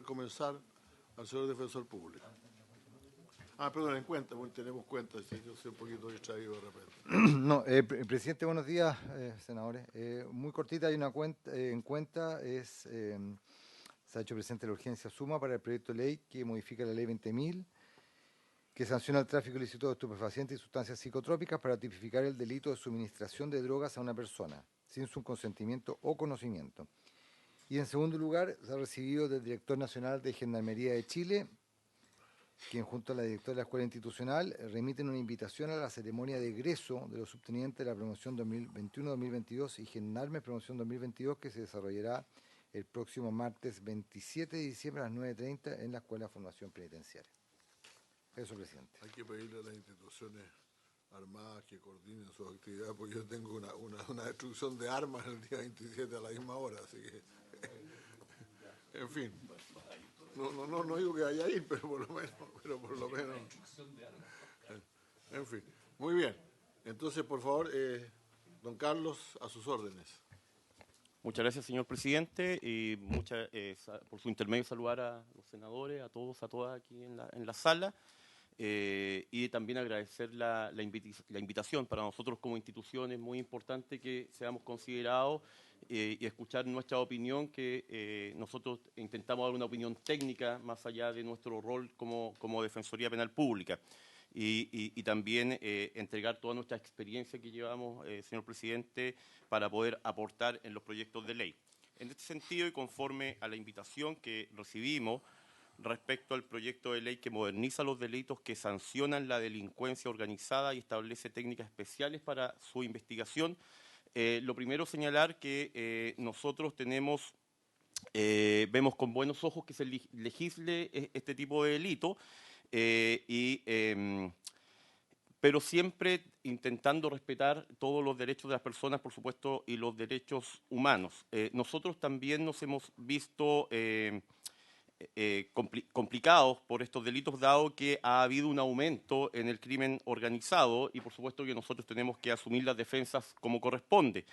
para comenzar al señor defensor público. Perdón, en cuenta, porque tenemos cuentas, yo soy un poquito distraído de repente. No, presidente, buenos días, senadores. Muy cortita, hay una cuenta, en cuenta, se ha hecho presente la urgencia suma para el proyecto de ley que modifica la ley 20.000, que sanciona el tráfico ilícito de estupefacientes y sustancias psicotrópicas para tipificar el delito de suministración de drogas a una persona, sin su consentimiento o conocimiento. Y en segundo lugar, se ha recibido del Director Nacional de Gendarmería de Chile, quien junto a la directora de la Escuela Institucional remiten una invitación a la ceremonia de egreso de los subtenientes de la promoción 2021-2022 y gendarmes promoción 2022 que se desarrollará el próximo martes 27 de diciembre a las 9:30 en la Escuela de Formación Penitenciaria. Eso, presidente. Hay que pedirle a las instituciones armadas que coordinen su actividad, porque yo tengo una destrucción de armas el día 27 a la misma hora, así que, en fin. No digo que vaya a ir, pero por lo menos. En fin, muy bien. Entonces, por favor, don Carlos, a sus órdenes. Muchas gracias, señor presidente, y por su intermedio saludar a los senadores, a todos, a todas aquí en la sala, y también agradecer la invitación. Para nosotros como institución es muy importante que seamos considerados y escuchar nuestra opinión, que nosotros intentamos dar una opinión técnica más allá de nuestro rol como Defensoría Penal Pública. Y también entregar toda nuestra experiencia que llevamos, señor presidente, para poder aportar en los proyectos de ley. En este sentido, y conforme a la invitación que recibimos respecto al proyecto de ley que moderniza los delitos que sancionan la delincuencia organizada y establece técnicas especiales para su investigación, lo primero señalar que nosotros vemos con buenos ojos que se legisle este tipo de delito, pero siempre intentando respetar todos los derechos de las personas, por supuesto, y los derechos humanos. Nosotros también nos hemos visto complicados por estos delitos, dado que ha habido un aumento en el crimen organizado y por supuesto que nosotros tenemos que asumir las defensas como corresponde.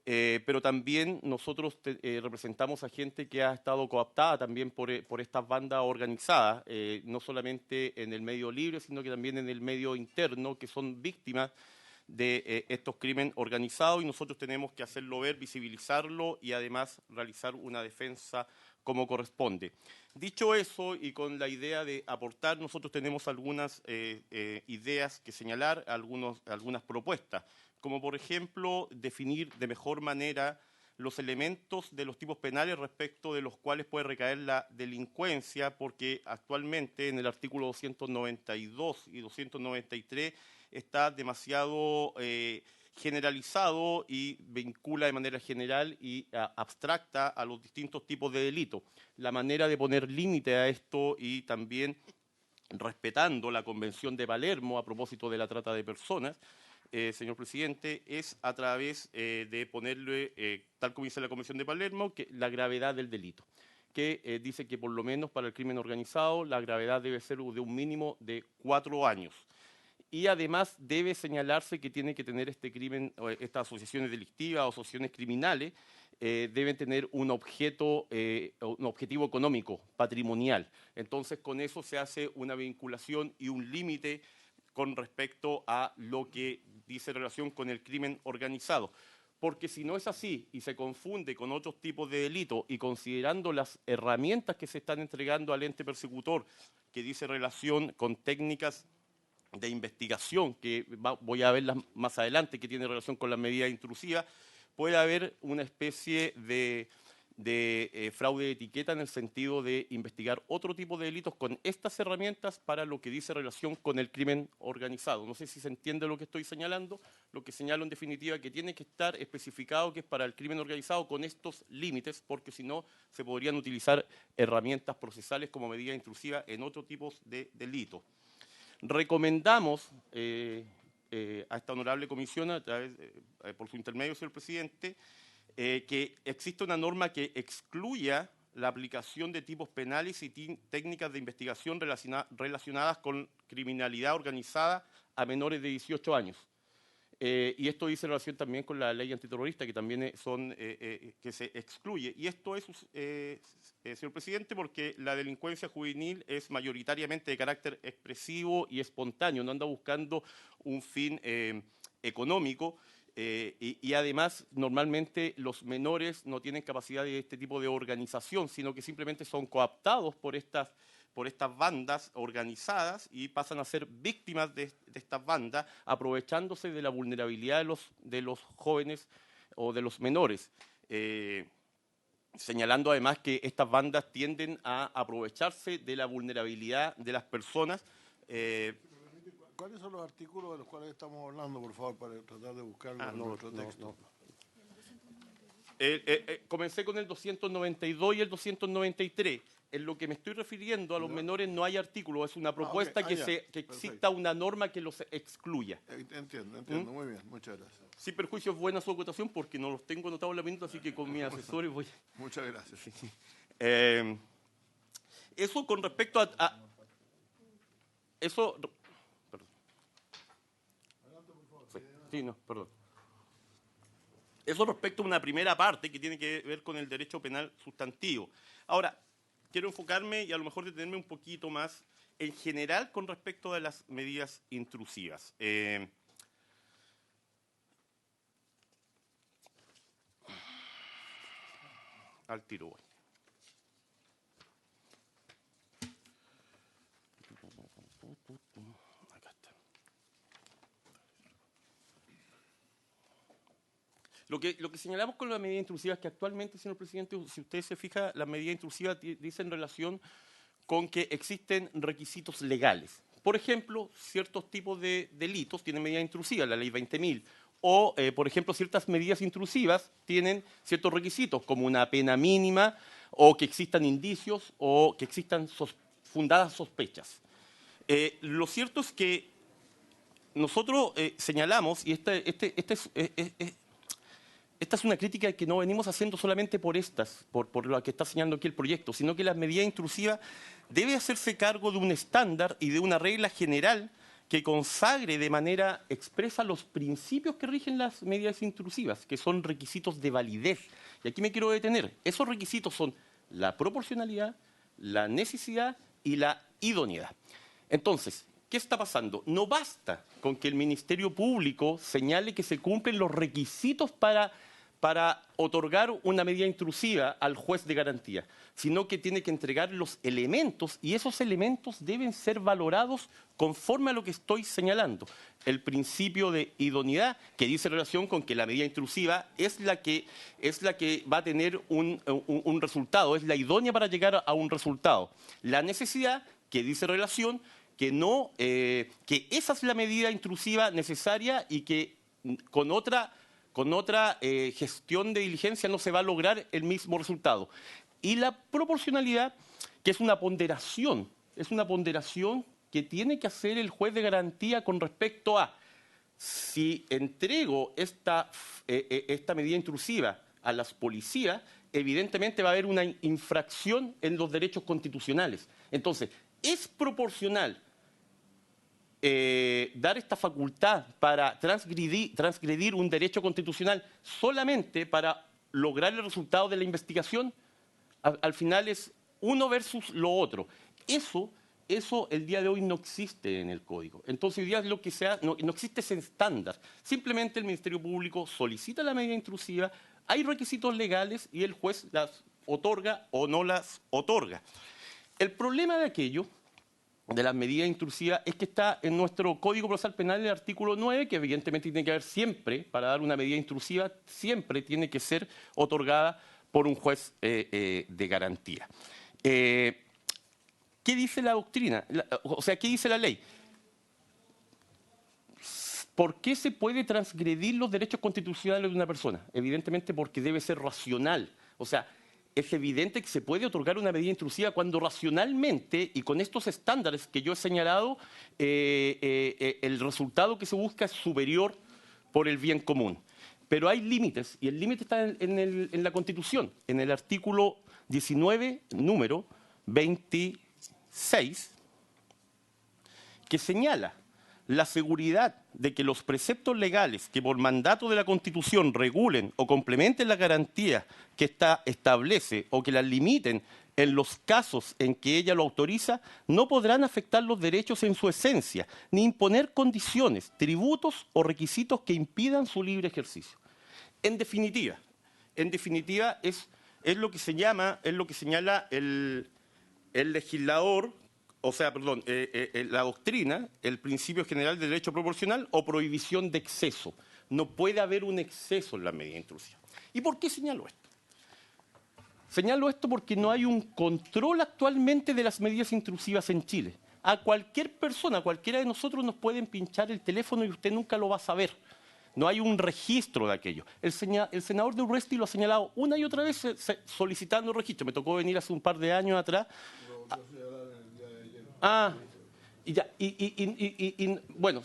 Pero también nosotros representamos a gente que ha estado cooptada también por estas bandas organizadas, no solamente en el medio libre, sino que también en el medio interno, que son víctimas de estos crímenes organizados, y nosotros tenemos que hacerlo ver, visibilizarlo y además realizar una defensa como corresponde. Dicho eso, y con la idea de aportar, nosotros tenemos algunas ideas que señalar, algunas propuestas, como por ejemplo definir de mejor manera los elementos de los tipos penales respecto de los cuales puede recaer la delincuencia, porque actualmente en el artículo 292 y 293 está demasiado generalizado y vincula de manera general y abstracta a los distintos tipos de delitos. La manera de poner límite a esto, y también respetando la Convención de Palermo a propósito de la trata de personas, señor presidente, es a través de ponerle, tal como dice la Convención de Palermo, que la gravedad del delito, que dice que por lo menos para el crimen organizado la gravedad debe ser de un mínimo de 4 años. Y además debe señalarse que tiene que tener este crimen, estas asociaciones delictivas o asociaciones criminales, deben tener un objetivo económico, patrimonial. Entonces, con eso se hace una vinculación y un límite con respecto a lo que dice relación con el crimen organizado. Porque si no es así y se confunde con otros tipos de delitos, y considerando las herramientas que se están entregando al ente persecutor, que dice relación con técnicas de investigación, que voy a verlas más adelante, que tiene relación con las medidas intrusivas, puede haber una especie de fraude de etiqueta, en el sentido de investigar otro tipo de delitos con estas herramientas para lo que dice relación con el crimen organizado. No sé si se entiende lo que estoy señalando. Lo que señalo en definitiva que tiene que estar especificado que es para el crimen organizado con estos límites, porque si no se podrían utilizar herramientas procesales como medida intrusiva en otros tipos de delitos. Recomendamos a esta honorable comisión, a través, por su intermedio, señor presidente, que exista una norma que excluya la aplicación de tipos penales y técnicas de investigación relacionadas con criminalidad organizada a menores de 18 años. y esto dice relación también con la ley antiterrorista, que también que se excluye. Y esto es, señor presidente, porque la delincuencia juvenil es mayoritariamente de carácter expresivo y espontáneo, no anda buscando un fin económico, y además normalmente los menores no tienen capacidad de este tipo de organización, sino que simplemente son cooptados por estas bandas organizadas y pasan a ser víctimas de estas bandas, aprovechándose de la vulnerabilidad de los jóvenes o de los menores, señalando además que estas bandas tienden a aprovecharse de la vulnerabilidad de las personas. ¿Cuáles son los artículos de los cuales estamos hablando, por favor, para tratar de buscarlo en nuestro texto? Comencé con el 292 y el 293. En lo que me estoy refiriendo a los menores no hay artículo, es una propuesta que exista una norma que los excluya. Entiendo, muy bien, muchas gracias. Sin perjuicio es buena su acotación porque no los tengo anotados en la minuta, así que con mis asesores voy... Muchas gracias. Eso con respecto a eso... Perdón. Sí, no, perdón. Eso respecto a una primera parte que tiene que ver con el derecho penal sustantivo. Ahora, quiero enfocarme y a lo mejor detenerme un poquito más en general con respecto a las medidas intrusivas. Al tiro voy. Acá está. Lo que señalamos con las medidas intrusivas es que actualmente, señor presidente, si usted se fija, las medidas intrusivas dicen relación con que existen requisitos legales. Por ejemplo, ciertos tipos de delitos tienen medidas intrusivas, la ley 20.000. O, por ejemplo, ciertas medidas intrusivas tienen ciertos requisitos, como una pena mínima, o que existan indicios, o que existan fundadas sospechas. Lo cierto es que nosotros señalamos, y esta es una crítica que no venimos haciendo solamente por lo que está señalando aquí el proyecto, sino que la medida intrusiva debe hacerse cargo de un estándar y de una regla general que consagre de manera expresa los principios que rigen las medidas intrusivas, que son requisitos de validez. Y aquí me quiero detener. Esos requisitos son la proporcionalidad, la necesidad y la idoneidad. Entonces, ¿qué está pasando? No basta con que el Ministerio Público señale que se cumplen los requisitos para otorgar una medida intrusiva al juez de garantía, sino que tiene que entregar los elementos y esos elementos deben ser valorados conforme a lo que estoy señalando. El principio de idoneidad, que dice relación con que la medida intrusiva es la que va a tener un resultado, es la idónea para llegar a un resultado. La necesidad, que dice relación que esa es la medida intrusiva necesaria y que con otra gestión de diligencia no se va a lograr el mismo resultado. Y la proporcionalidad, que es una ponderación que tiene que hacer el juez de garantía con respecto a si entrego esta medida intrusiva a las policías, evidentemente va a haber una infracción en los derechos constitucionales. Entonces, es proporcional dar esta facultad para transgredir un derecho constitucional solamente para lograr el resultado de la investigación. Al final es uno versus lo otro. Eso el día de hoy no existe en el Código. Entonces hoy día no existe ese estándar. Simplemente el Ministerio Público solicita la medida intrusiva, hay requisitos legales y el juez las otorga o no las otorga. El problema de las medidas intrusivas es que está en nuestro Código Procesal Penal el artículo 9, que evidentemente tiene que haber siempre, para dar una medida intrusiva, siempre tiene que ser otorgada por un juez de garantía. ¿Qué dice la doctrina? ¿Qué dice la ley? ¿Por qué se puede transgredir los derechos constitucionales de una persona? Evidentemente porque debe ser racional. Es evidente que se puede otorgar una medida intrusiva cuando racionalmente y con estos estándares que yo he señalado, el resultado que se busca es superior por el bien común. Pero hay límites, y el límite está en la Constitución, en el artículo 19, número 26, que señala la seguridad de que los preceptos legales que por mandato de la Constitución regulen o complementen las garantías que ésta establece o que las limiten en los casos en que ella lo autoriza, no podrán afectar los derechos en su esencia, ni imponer condiciones, tributos o requisitos que impidan su libre ejercicio. En definitiva es lo que señala el legislador, o sea, perdón, la doctrina, el principio general de derecho proporcional o prohibición de exceso. No puede haber un exceso en la medida intrusiva. ¿Y por qué señalo esto? Señalo esto porque no hay un control actualmente de las medidas intrusivas en Chile. A cualquier persona, a cualquiera de nosotros nos pueden pinchar el teléfono y usted nunca lo va a saber. No hay un registro de aquello. El senador de Urresti lo ha señalado una y otra vez solicitando registro. Me tocó venir hace un par de años atrás. Bueno,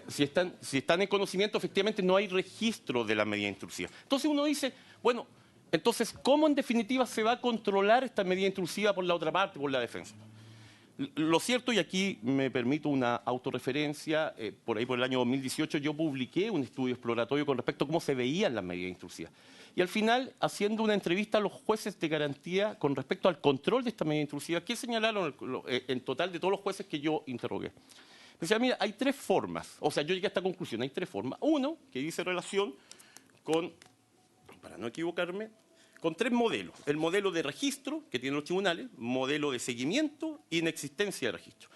si están en conocimiento, efectivamente no hay registro de la medida intrusiva. Entonces uno dice, bueno, entonces, ¿cómo en definitiva se va a controlar esta medida intrusiva por la otra parte, por la defensa? Lo cierto, y aquí me permito una autorreferencia, por ahí por el año 2018 yo publiqué un estudio exploratorio con respecto a cómo se veían las medidas intrusivas. Y al final, haciendo una entrevista a los jueces de garantía con respecto al control de esta medida intrusiva, ¿qué señalaron en total de todos los jueces que yo interrogué? Me decía, mira, hay tres formas, o sea, yo llegué a esta conclusión, hay tres formas. Uno, que dice relación con, para no equivocarme, con tres modelos. El modelo de registro que tienen los tribunales, modelo de seguimiento y inexistencia de registro.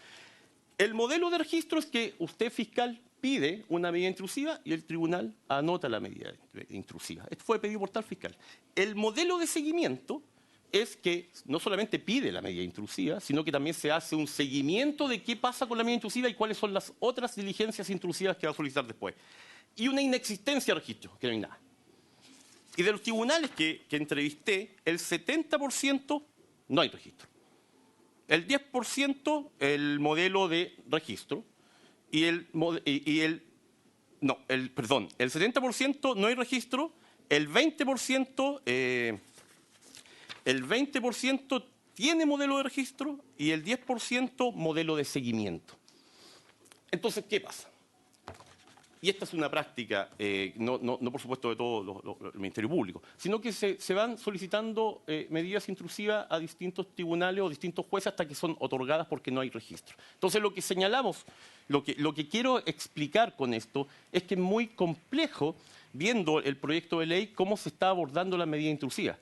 El modelo de registro es que usted, fiscal, pide una medida intrusiva y el tribunal anota la medida intrusiva. Esto fue pedido por tal fiscal. El modelo de seguimiento es que no solamente pide la medida intrusiva, sino que también se hace un seguimiento de qué pasa con la medida intrusiva y cuáles son las otras diligencias intrusivas que va a solicitar después. Y una inexistencia de registro, que no hay nada. Y de los tribunales que entrevisté, el 70% no hay registro. El 10% el modelo de registro y el 70% no hay registro, el 20% tiene modelo de registro y el 10% modelo de seguimiento. Entonces, ¿qué pasa? Y esta es una práctica, no por supuesto de todo el Ministerio Público, sino que se van solicitando medidas intrusivas a distintos tribunales o distintos jueces hasta que son otorgadas porque no hay registro. Entonces lo que señalamos, lo que quiero explicar con esto es que es muy complejo, viendo el proyecto de ley, cómo se está abordando la medida intrusiva.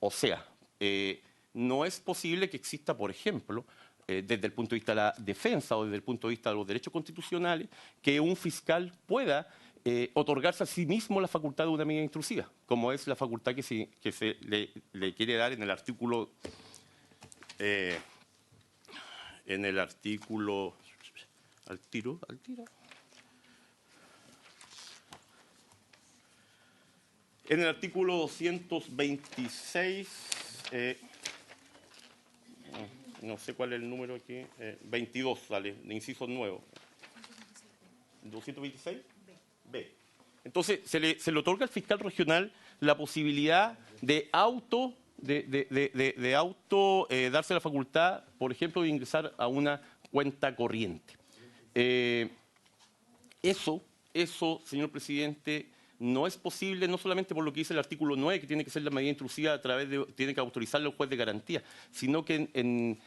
O sea, no es posible que exista, por ejemplo, desde el punto de vista de la defensa o desde el punto de vista de los derechos constitucionales, que un fiscal pueda otorgarse a sí mismo la facultad de una medida intrusiva, como es la facultad que se le quiere dar en el artículo al tiro. En el artículo 226, no sé cuál es el número aquí, 22, sale, de inciso nuevo. 226, B. Entonces, se le otorga al fiscal regional la posibilidad de darse la facultad, por ejemplo, de ingresar a una cuenta corriente. Eso, señor presidente, no es posible, no solamente por lo que dice el artículo 9, que tiene que ser la medida intrusiva tiene que autorizarlo el juez de garantía, sino que en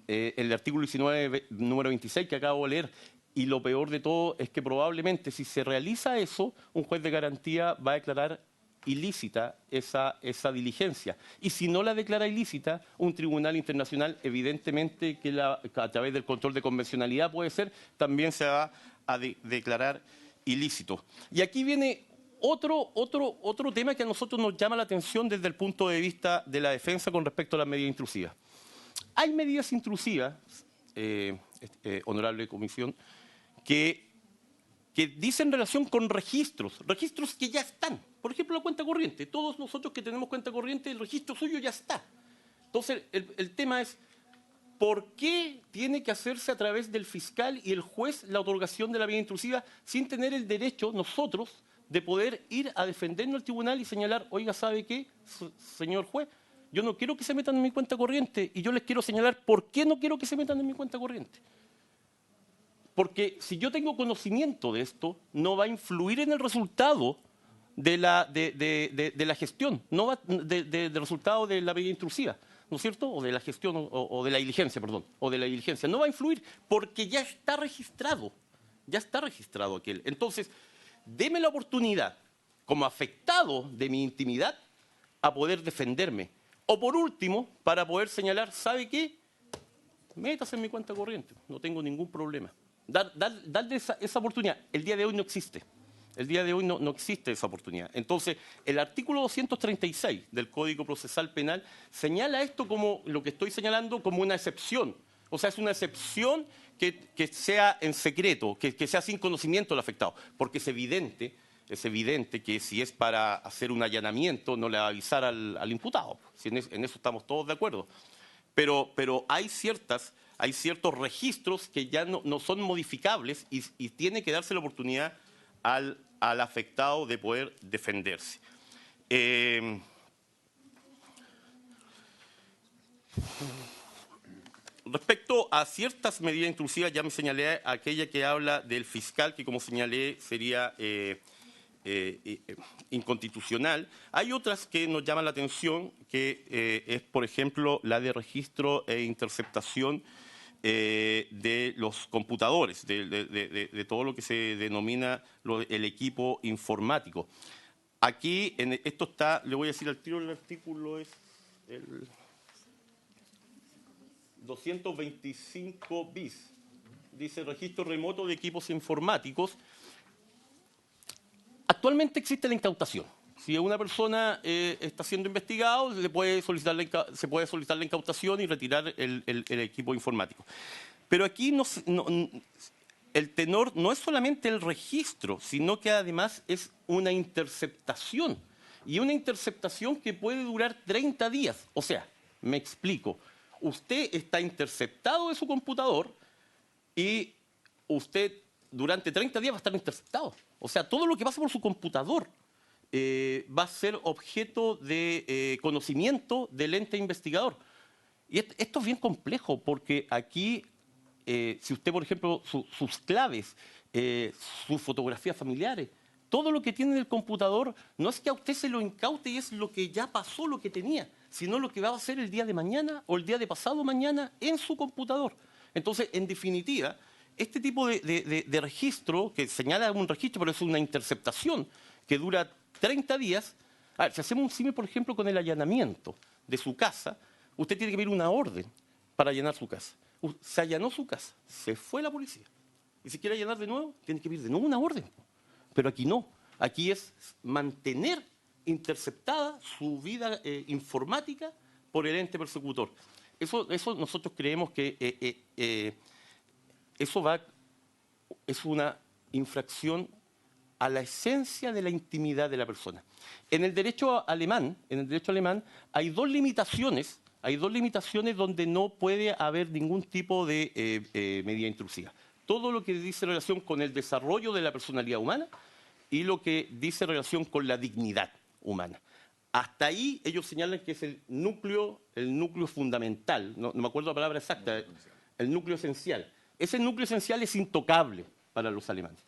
el artículo 19, número 26, que acabo de leer, y lo peor de todo es que probablemente si se realiza eso, un juez de garantía va a declarar ilícita esa diligencia. Y si no la declara ilícita, un tribunal internacional, evidentemente que a través del control de convencionalidad puede ser, también se va a declarar ilícito. Y aquí viene otro tema que a nosotros nos llama la atención desde el punto de vista de la defensa con respecto a las medidas intrusivas. Hay medidas intrusivas, honorable comisión, que dicen relación con registros que ya están. Por ejemplo, la cuenta corriente. Todos nosotros que tenemos cuenta corriente, el registro suyo ya está. Entonces, el tema es, ¿por qué tiene que hacerse a través del fiscal y el juez la otorgación de la medida intrusiva sin tener el derecho nosotros de poder ir a defendernos al tribunal y señalar, oiga, ¿sabe qué, señor juez? Yo no quiero que se metan en mi cuenta corriente y yo les quiero señalar por qué no quiero que se metan en mi cuenta corriente. Porque si yo tengo conocimiento de esto, no va a influir en el resultado de la gestión, no va, del resultado de la medida intrusiva, ¿no es cierto? O de la gestión, o de la diligencia, perdón, o de la diligencia. No va a influir porque ya está registrado aquel. Entonces, deme la oportunidad, como afectado de mi intimidad, a poder defenderme. O por último, para poder señalar, ¿sabe qué? Métase en mi cuenta corriente, no tengo ningún problema. Darle esa oportunidad. El día de hoy no existe. El día de hoy no existe esa oportunidad. Entonces, el artículo 236 del Código Procesal Penal señala esto como, lo que estoy señalando, como una excepción. O sea, es una excepción que sea en secreto, que sea sin conocimiento del afectado. Porque es evidente que si es para hacer un allanamiento, no le va a avisar al imputado. Si en eso estamos todos de acuerdo. Pero hay ciertos registros que ya no son modificables y tiene que darse la oportunidad al afectado de poder defenderse. Respecto a ciertas medidas intrusivas, ya me señalé aquella que habla del fiscal, que como señalé sería inconstitucional. Hay otras que nos llaman la atención, que es, por ejemplo, la de registro e interceptación de los computadores, de todo lo que se denomina el equipo informático. Aquí, esto está, le voy a decir al tiro, el artículo es el 225 bis. Dice registro remoto de equipos informáticos. Actualmente existe la incautación. Si una persona está siendo investigado, se puede solicitar la incautación y retirar el equipo informático. Pero aquí el tenor no es solamente el registro, sino que además es una interceptación. Y una interceptación que puede durar 30 días. O sea, me explico. Usted está interceptado de su computador y usted durante 30 días va a estar interceptado. O sea, todo lo que pasa por su computador va a ser objeto de conocimiento del ente investigador. Y esto es bien complejo porque aquí, si usted, por ejemplo, sus claves, sus fotografías familiares, todo lo que tiene en el computador no es que a usted se lo incaute y es lo que ya pasó, lo que tenía, sino lo que va a hacer el día de mañana o el día de pasado mañana en su computador. Entonces, en definitiva, este tipo de registro, que señala un registro, pero es una interceptación que dura 30 días. A ver, si hacemos un símil, por ejemplo, con el allanamiento de su casa, usted tiene que pedir una orden para allanar su casa. Se allanó su casa, se fue la policía. Y si quiere allanar de nuevo, tiene que pedir de nuevo una orden. Pero aquí no. Aquí es mantener interceptada su vida informática por el ente persecutor. Eso nosotros creemos que es una infracción a la esencia de la intimidad de la persona. En el derecho alemán hay dos limitaciones donde no puede haber ningún tipo de medida intrusiva. Todo lo que dice relación con el desarrollo de la personalidad humana y lo que dice relación con la dignidad humana. Hasta ahí ellos señalan que es el núcleo fundamental, no me acuerdo la palabra exacta, el núcleo esencial. Ese núcleo esencial es intocable para los alemanes.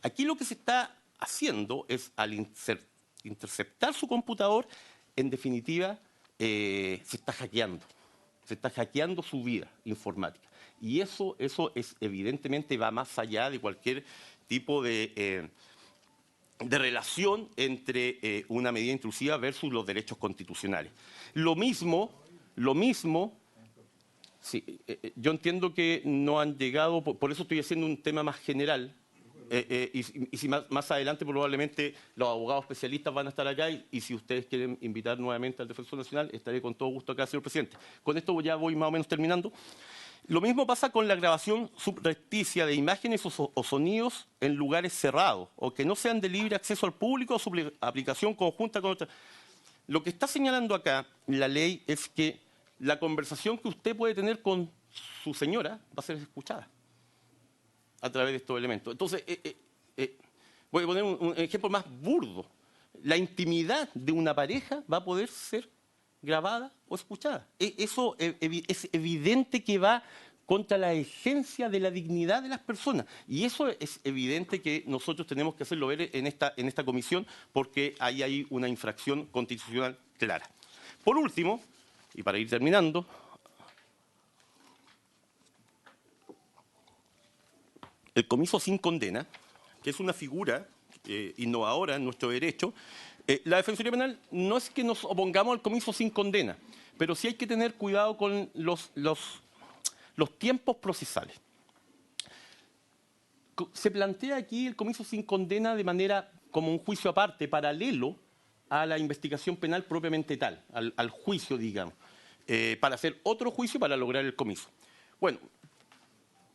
Aquí lo que se está haciendo es, al interceptar su computador, en definitiva, se está hackeando su vida informática. Y eso evidentemente va más allá de cualquier tipo de relación entre una medida intrusiva versus los derechos constitucionales. Lo mismo, sí, yo entiendo que no han llegado, por eso estoy haciendo un tema más general, y si más adelante probablemente los abogados especialistas van a estar acá y si ustedes quieren invitar nuevamente al Defensor Nacional, estaré con todo gusto acá, señor presidente. Con esto ya voy más o menos terminando. Lo mismo pasa con la grabación subrepticia de imágenes o sonidos en lugares cerrados o que no sean de libre acceso al público o su aplicación conjunta con otra. Lo que está señalando acá la ley es que la conversación que usted puede tener con su señora va a ser escuchada a través de estos elementos. Entonces, voy a poner un ejemplo más burdo. La intimidad de una pareja va a poder ser grabada o escuchada. Eso es evidente que va contra la esencia de la dignidad de las personas. Y eso es evidente que nosotros tenemos que hacerlo ver en esta comisión, porque ahí hay una infracción constitucional clara. Por último, y para ir terminando, el comiso sin condena, que es una figura innovadora en nuestro derecho. La Defensoría Penal no es que nos opongamos al comiso sin condena, pero sí hay que tener cuidado con los tiempos procesales. Se plantea aquí el comiso sin condena de manera como un juicio aparte, paralelo a la investigación penal propiamente tal, al juicio, digamos, para hacer otro juicio para lograr el comiso. Bueno,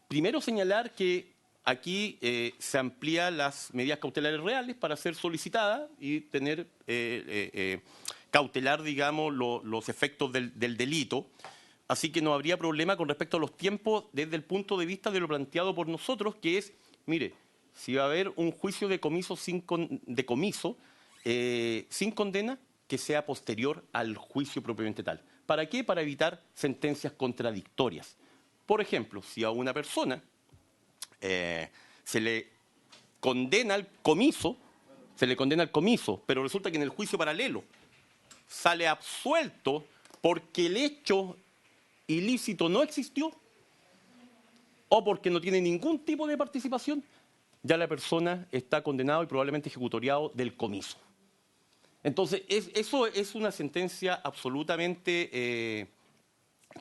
primero señalar que aquí se amplían las medidas cautelares reales para ser solicitadas y tener cautelar, digamos, los efectos del delito. Así que no habría problema con respecto a los tiempos desde el punto de vista de lo planteado por nosotros, que es, mire, si va a haber un juicio de comiso sin condena, que sea posterior al juicio propiamente tal. ¿Para qué? Para evitar sentencias contradictorias. Por ejemplo, si a una persona se le condena al comiso, pero resulta que en el juicio paralelo sale absuelto porque el hecho ilícito no existió o porque no tiene ningún tipo de participación, ya la persona está condenada y probablemente ejecutoriado del comiso. Entonces, eso es una sentencia absolutamente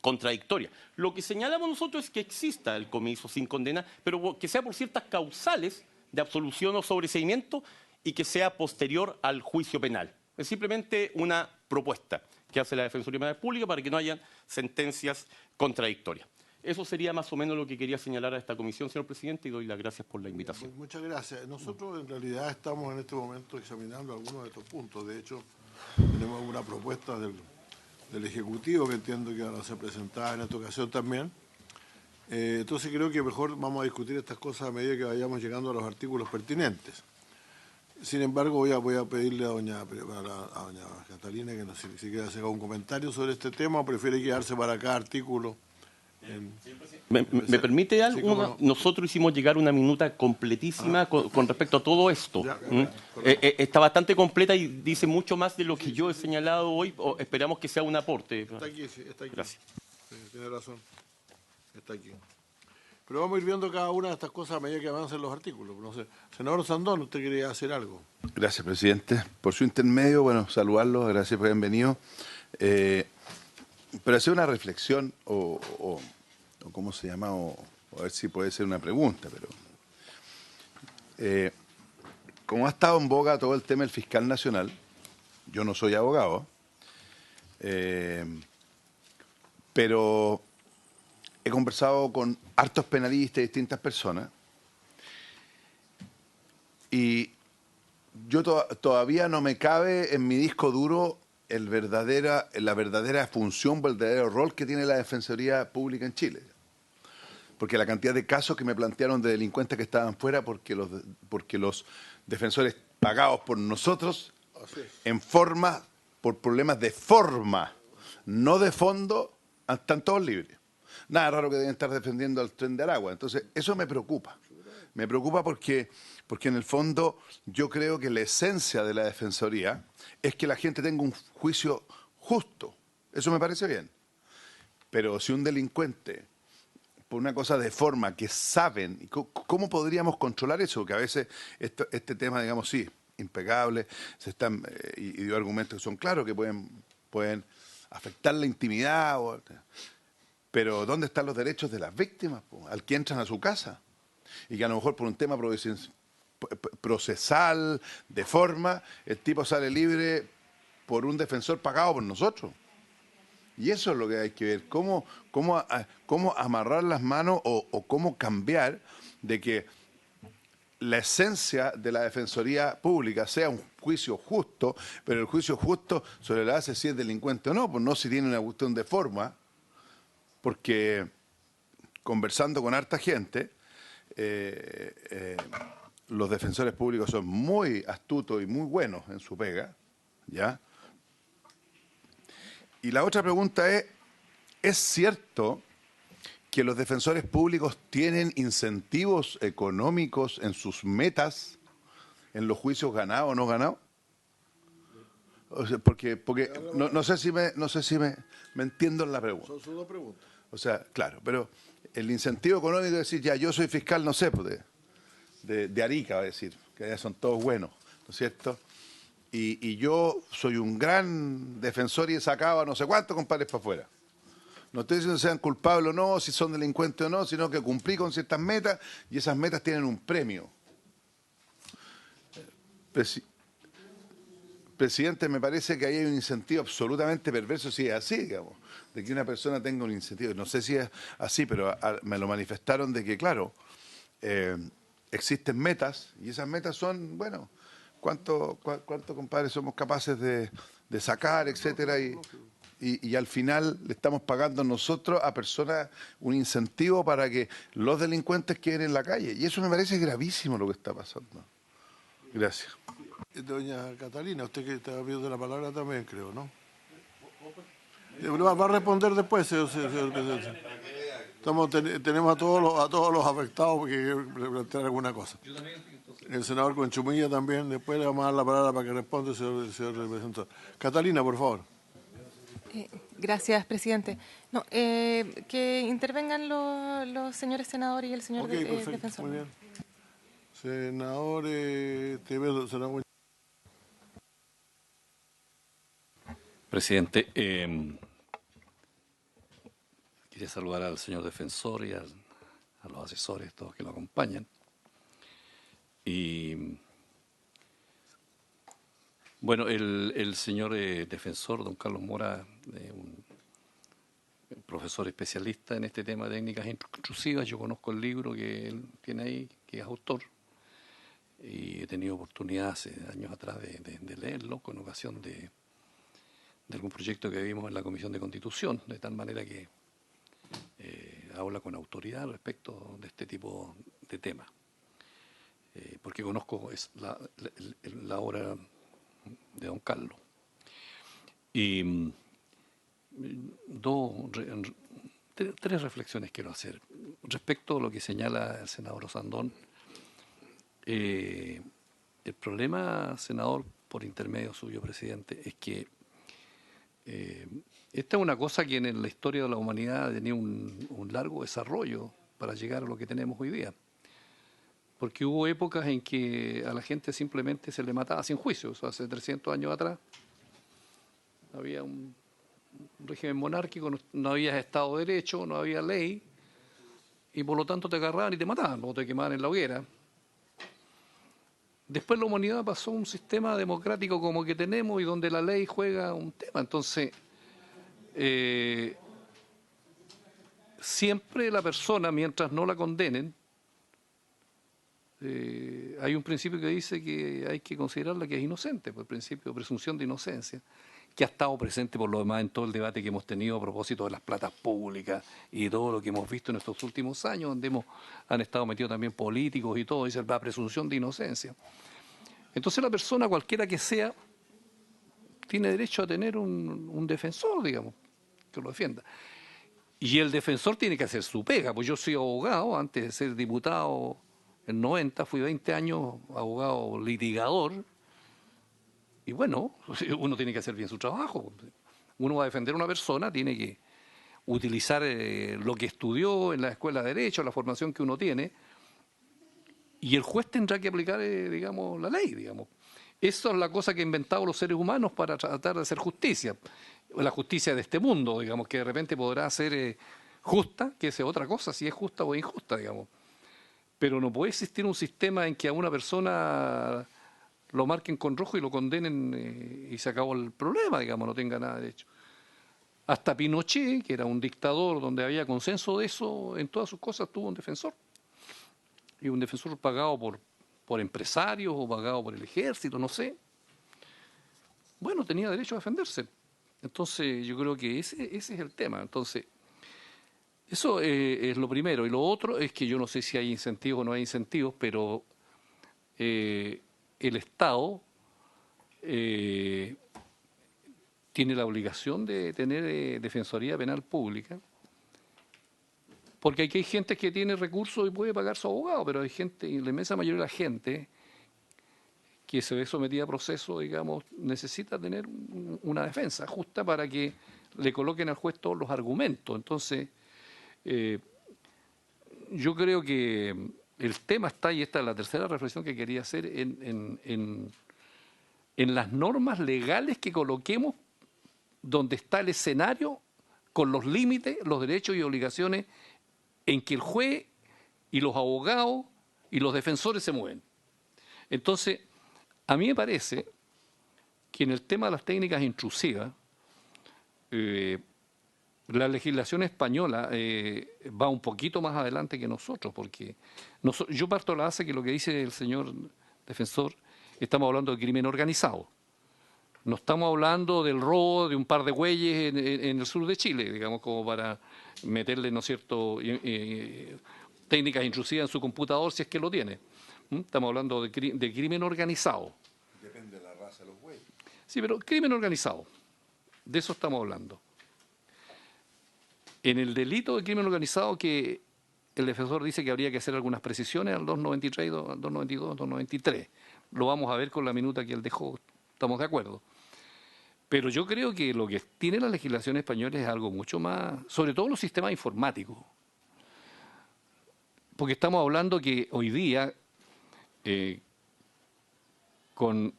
contradictoria. Lo que señalamos nosotros es que exista el comiso sin condena, pero que sea por ciertas causales de absolución o sobreseimiento y que sea posterior al juicio penal. Es simplemente una propuesta que hace la Defensoría Penal Pública para que no haya sentencias contradictorias. Eso sería más o menos lo que quería señalar a esta comisión, señor presidente, y doy las gracias por la invitación. Muchas gracias. Nosotros en realidad estamos en este momento examinando algunos de estos puntos. De hecho, tenemos una propuesta del Ejecutivo que entiendo que van a ser presentadas en esta ocasión también. Entonces creo que mejor vamos a discutir estas cosas a medida que vayamos llegando a los artículos pertinentes. Sin embargo, voy a pedirle a doña Catalina que si quiere hacer algún comentario sobre este tema o prefiere quedarse para cada artículo. ¿Me permite algo? Sí, cómo no. Nosotros hicimos llegar una minuta completísima con respecto a todo esto. Ya, está bastante completa y dice mucho más de lo que yo he señalado hoy. Esperamos que sea un aporte. Está aquí, sí, está aquí. Gracias. Sí, tiene razón. Está aquí. Pero vamos a ir viendo cada una de estas cosas a medida que avancen los artículos. No sé. Senador Sandón, ¿usted quería hacer algo? Gracias, presidente. Por su intermedio, bueno, saludarlos, gracias por haber venido. Pero hacer una reflexión o ¿cómo se llama? O a ver si puede ser una pregunta, pero como ha estado en boga todo el tema del fiscal nacional, yo no soy abogado, pero he conversado con hartos penalistas y distintas personas y yo todavía no me cabe en mi disco duro la verdadera función, el verdadero rol que tiene la Defensoría Pública en Chile. Porque la cantidad de casos que me plantearon de delincuentes que estaban fuera porque los defensores pagados por nosotros por problemas de forma, no de fondo, están todos libres. Nada raro que deben estar defendiendo al Tren de Aragua. Entonces, eso me preocupa. Me preocupa porque en el fondo yo creo que la esencia de la Defensoría es que la gente tenga un juicio justo. Eso me parece bien. Pero si un delincuente, por una cosa de forma que saben, ¿cómo podríamos controlar eso? Que a veces este tema, digamos, sí, impecable, y dio argumentos que son claros, que pueden afectar la intimidad, pero ¿dónde están los derechos de las víctimas? Al que entran a su casa. Y que a lo mejor por un tema procesal, de forma, el tipo sale libre por un defensor pagado por nosotros. Y eso es lo que hay que ver, cómo amarrar las manos o cómo cambiar de que la esencia de la Defensoría Pública sea un juicio justo, pero el juicio justo sobre la base si es delincuente o no, pues no si tiene una cuestión de forma, porque conversando con harta gente, los defensores públicos son muy astutos y muy buenos en su pega, ¿ya? Y la otra pregunta ¿es cierto que los defensores públicos tienen incentivos económicos en sus metas, en los juicios ganados o no ganados? O sea, porque no sé si me entiendo en la pregunta. Son sus dos preguntas. O sea, claro, pero el incentivo económico es decir, ya yo soy fiscal, no sé, pues, de Arica, va a decir, que allá son todos buenos, ¿no es cierto? Y yo soy un gran defensor y he sacado a no sé cuántos compadres para afuera. No estoy diciendo que sean culpables o no, si son delincuentes o no, sino que cumplí con ciertas metas y esas metas tienen un premio. Presidente, me parece que ahí hay un incentivo absolutamente perverso, si es así, digamos, de que una persona tenga un incentivo. No sé si es así, pero me lo manifestaron de que, claro, existen metas y esas metas son, bueno, cuánto compadres somos capaces de sacar, etcétera, y al final le estamos pagando nosotros a personas un incentivo para que los delincuentes queden en la calle. Y eso me parece gravísimo lo que está pasando. Gracias. Doña Catalina, usted que está pidiendo la palabra también, creo, ¿no? Va a responder después, señor presidente. Tenemos a todos los afectados porque quieren plantear alguna cosa. El senador Conchumilla también, después le vamos a dar la palabra para que responda, señor representante. Catalina, por favor. Gracias, presidente. No, que intervengan los señores senadores y el señor Perfecto, defensor. muy bien. Senador Tevedo, senador. Presidente, quería saludar al señor defensor y a los asesores, todos que lo acompañan. Y bueno, el señor defensor, don Carlos Mora, un profesor especialista en este tema de técnicas intrusivas. Yo conozco el libro que él tiene ahí, que es autor, y he tenido oportunidad hace años atrás de leerlo con ocasión de algún proyecto que vimos en la Comisión de Constitución, de tal manera que habla con autoridad respecto de este tipo de temas. Porque conozco la obra de don Carlos. Y tres reflexiones quiero hacer. Respecto a lo que señala el senador Osandón, el problema, senador, por intermedio suyo, presidente, es que esta es una cosa que en la historia de la humanidad ha tenido un largo desarrollo para llegar a lo que tenemos hoy día. Porque hubo épocas en que a la gente simplemente se le mataba sin juicio. O sea, hace 300 años atrás había un régimen monárquico, no había Estado de Derecho, no había ley, y por lo tanto te agarraban y te mataban, o te quemaban en la hoguera. Después la humanidad pasó a un sistema democrático como que tenemos y donde la ley juega un tema. Entonces, siempre la persona, mientras no la condenen, hay un principio que dice que hay que considerarla que es inocente, por el principio de presunción de inocencia, que ha estado presente por lo demás en todo el debate que hemos tenido a propósito de las platas públicas y todo lo que hemos visto en estos últimos años, donde han estado metidos también políticos y todo, dice la presunción de inocencia. Entonces la persona, cualquiera que sea, tiene derecho a tener un defensor, digamos, que lo defienda. Y el defensor tiene que hacer su pega, pues yo soy abogado, antes de ser diputado en 90, fui 20 años abogado litigador, y bueno, uno tiene que hacer bien su trabajo. Uno va a defender a una persona, tiene que utilizar lo que estudió en la escuela de Derecho, la formación que uno tiene, y el juez tendrá que aplicar, digamos, la ley, digamos. Eso es la cosa que han inventado los seres humanos para tratar de hacer justicia. La justicia de este mundo, digamos, que de repente podrá ser justa, que es otra cosa, si es justa o injusta, digamos. Pero no puede existir un sistema en que a una persona lo marquen con rojo y lo condenen y se acabó el problema, digamos, no tenga nada de derecho. Hasta Pinochet, que era un dictador donde había consenso de eso, en todas sus cosas tuvo un defensor. Y un defensor pagado por empresarios o pagado por el ejército, no sé. Bueno, tenía derecho a defenderse. Entonces, yo creo que ese es el tema. Entonces, eso es lo primero. Y lo otro es que yo no sé si hay incentivos o no hay incentivos, pero el Estado tiene la obligación de tener defensoría penal pública Porque aquí hay gente que tiene recursos y puede pagar su abogado, pero hay gente, y la inmensa mayoría de la gente que se ve sometida a proceso, digamos, necesita tener una defensa justa para que le coloquen al juez todos los argumentos. Entonces, yo creo que el tema está, y esta es la tercera reflexión que quería hacer, en las normas legales que coloquemos donde está el escenario con los límites, los derechos y obligaciones en que el juez y los abogados y los defensores se mueven. Entonces, a mí me parece que en el tema de las técnicas intrusivas, la legislación española va un poquito más adelante que nosotros, porque yo parto de la base que lo que dice el señor defensor, estamos hablando de crimen organizado. No estamos hablando del robo de un par de güeyes en el sur de Chile, digamos, como para meterle, ¿no es cierto?, técnicas intrusivas en su computador si es que lo tiene. Estamos hablando de crimen organizado. Depende de la raza de los güeyes. Sí, pero crimen organizado. De eso estamos hablando. En el delito de crimen organizado, que el defensor dice que habría que hacer algunas precisiones al 293, al 292, al 293. Lo vamos a ver con la minuta que él dejó, estamos de acuerdo. Pero yo creo que lo que tiene la legislación española es algo mucho más, sobre todo los sistemas informáticos. Porque estamos hablando que hoy día, con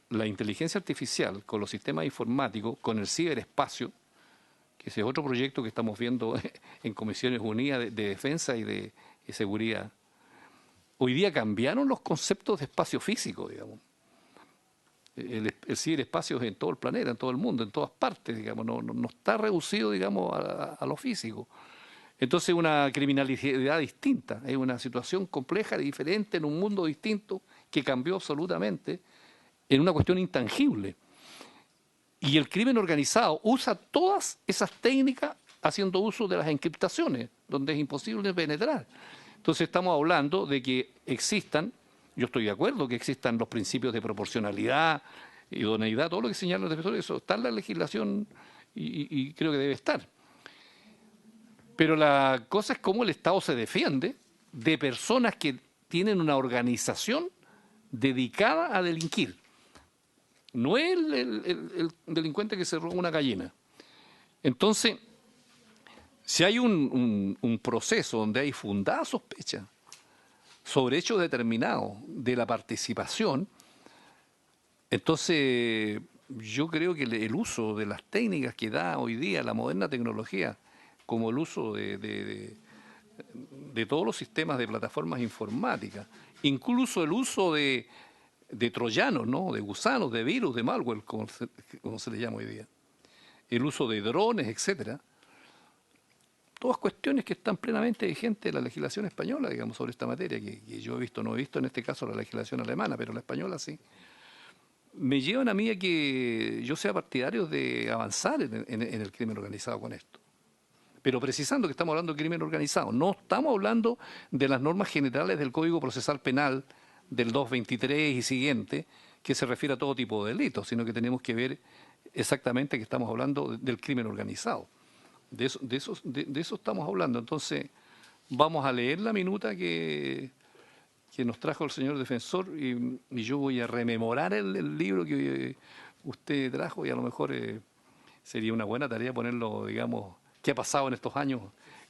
la inteligencia artificial, con los sistemas informáticos, con el ciberespacio, que ese es otro proyecto que estamos viendo en Comisiones Unidas de Defensa y de Seguridad, hoy día cambiaron los conceptos de espacio físico, digamos. El ciberespacio es en todo el planeta, en todo el mundo, en todas partes, digamos, no está reducido, digamos, a lo físico. Entonces, una criminalidad distinta, es una situación compleja y diferente en un mundo distinto que cambió absolutamente en una cuestión intangible. Y el crimen organizado usa todas esas técnicas haciendo uso de las encriptaciones, donde es imposible penetrar. Entonces, estamos hablando de que existan, yo estoy de acuerdo que existan los principios de proporcionalidad, idoneidad, todo lo que señala el defensor, eso está en la legislación y creo que debe estar. Pero la cosa es cómo el Estado se defiende de personas que tienen una organización dedicada a delinquir. No es el delincuente que se roba una gallina. Entonces, si hay un proceso donde hay fundada sospecha sobre hechos determinados de la participación, entonces yo creo que el uso de las técnicas que da hoy día la moderna tecnología, como el uso de todos los sistemas de plataformas informáticas, incluso el uso de troyanos, ¿no?, de gusanos, de virus, de malware, como se le llama hoy día, el uso de drones, etcétera, todas cuestiones que están plenamente vigentes en la legislación española, digamos, sobre esta materia, que yo no he visto en este caso la legislación alemana, pero la española sí, me llevan a mí a que yo sea partidario de avanzar en el crimen organizado con esto. Pero precisando que estamos hablando de crimen organizado, no estamos hablando de las normas generales del Código Procesal Penal del 223 y siguiente, que se refiere a todo tipo de delitos, sino que tenemos que ver exactamente que estamos hablando del crimen organizado. De eso estamos hablando. Entonces, vamos a leer la minuta que nos trajo el señor defensor y yo voy a rememorar el libro que usted trajo y a lo mejor sería una buena tarea ponerlo, digamos, qué ha pasado en estos años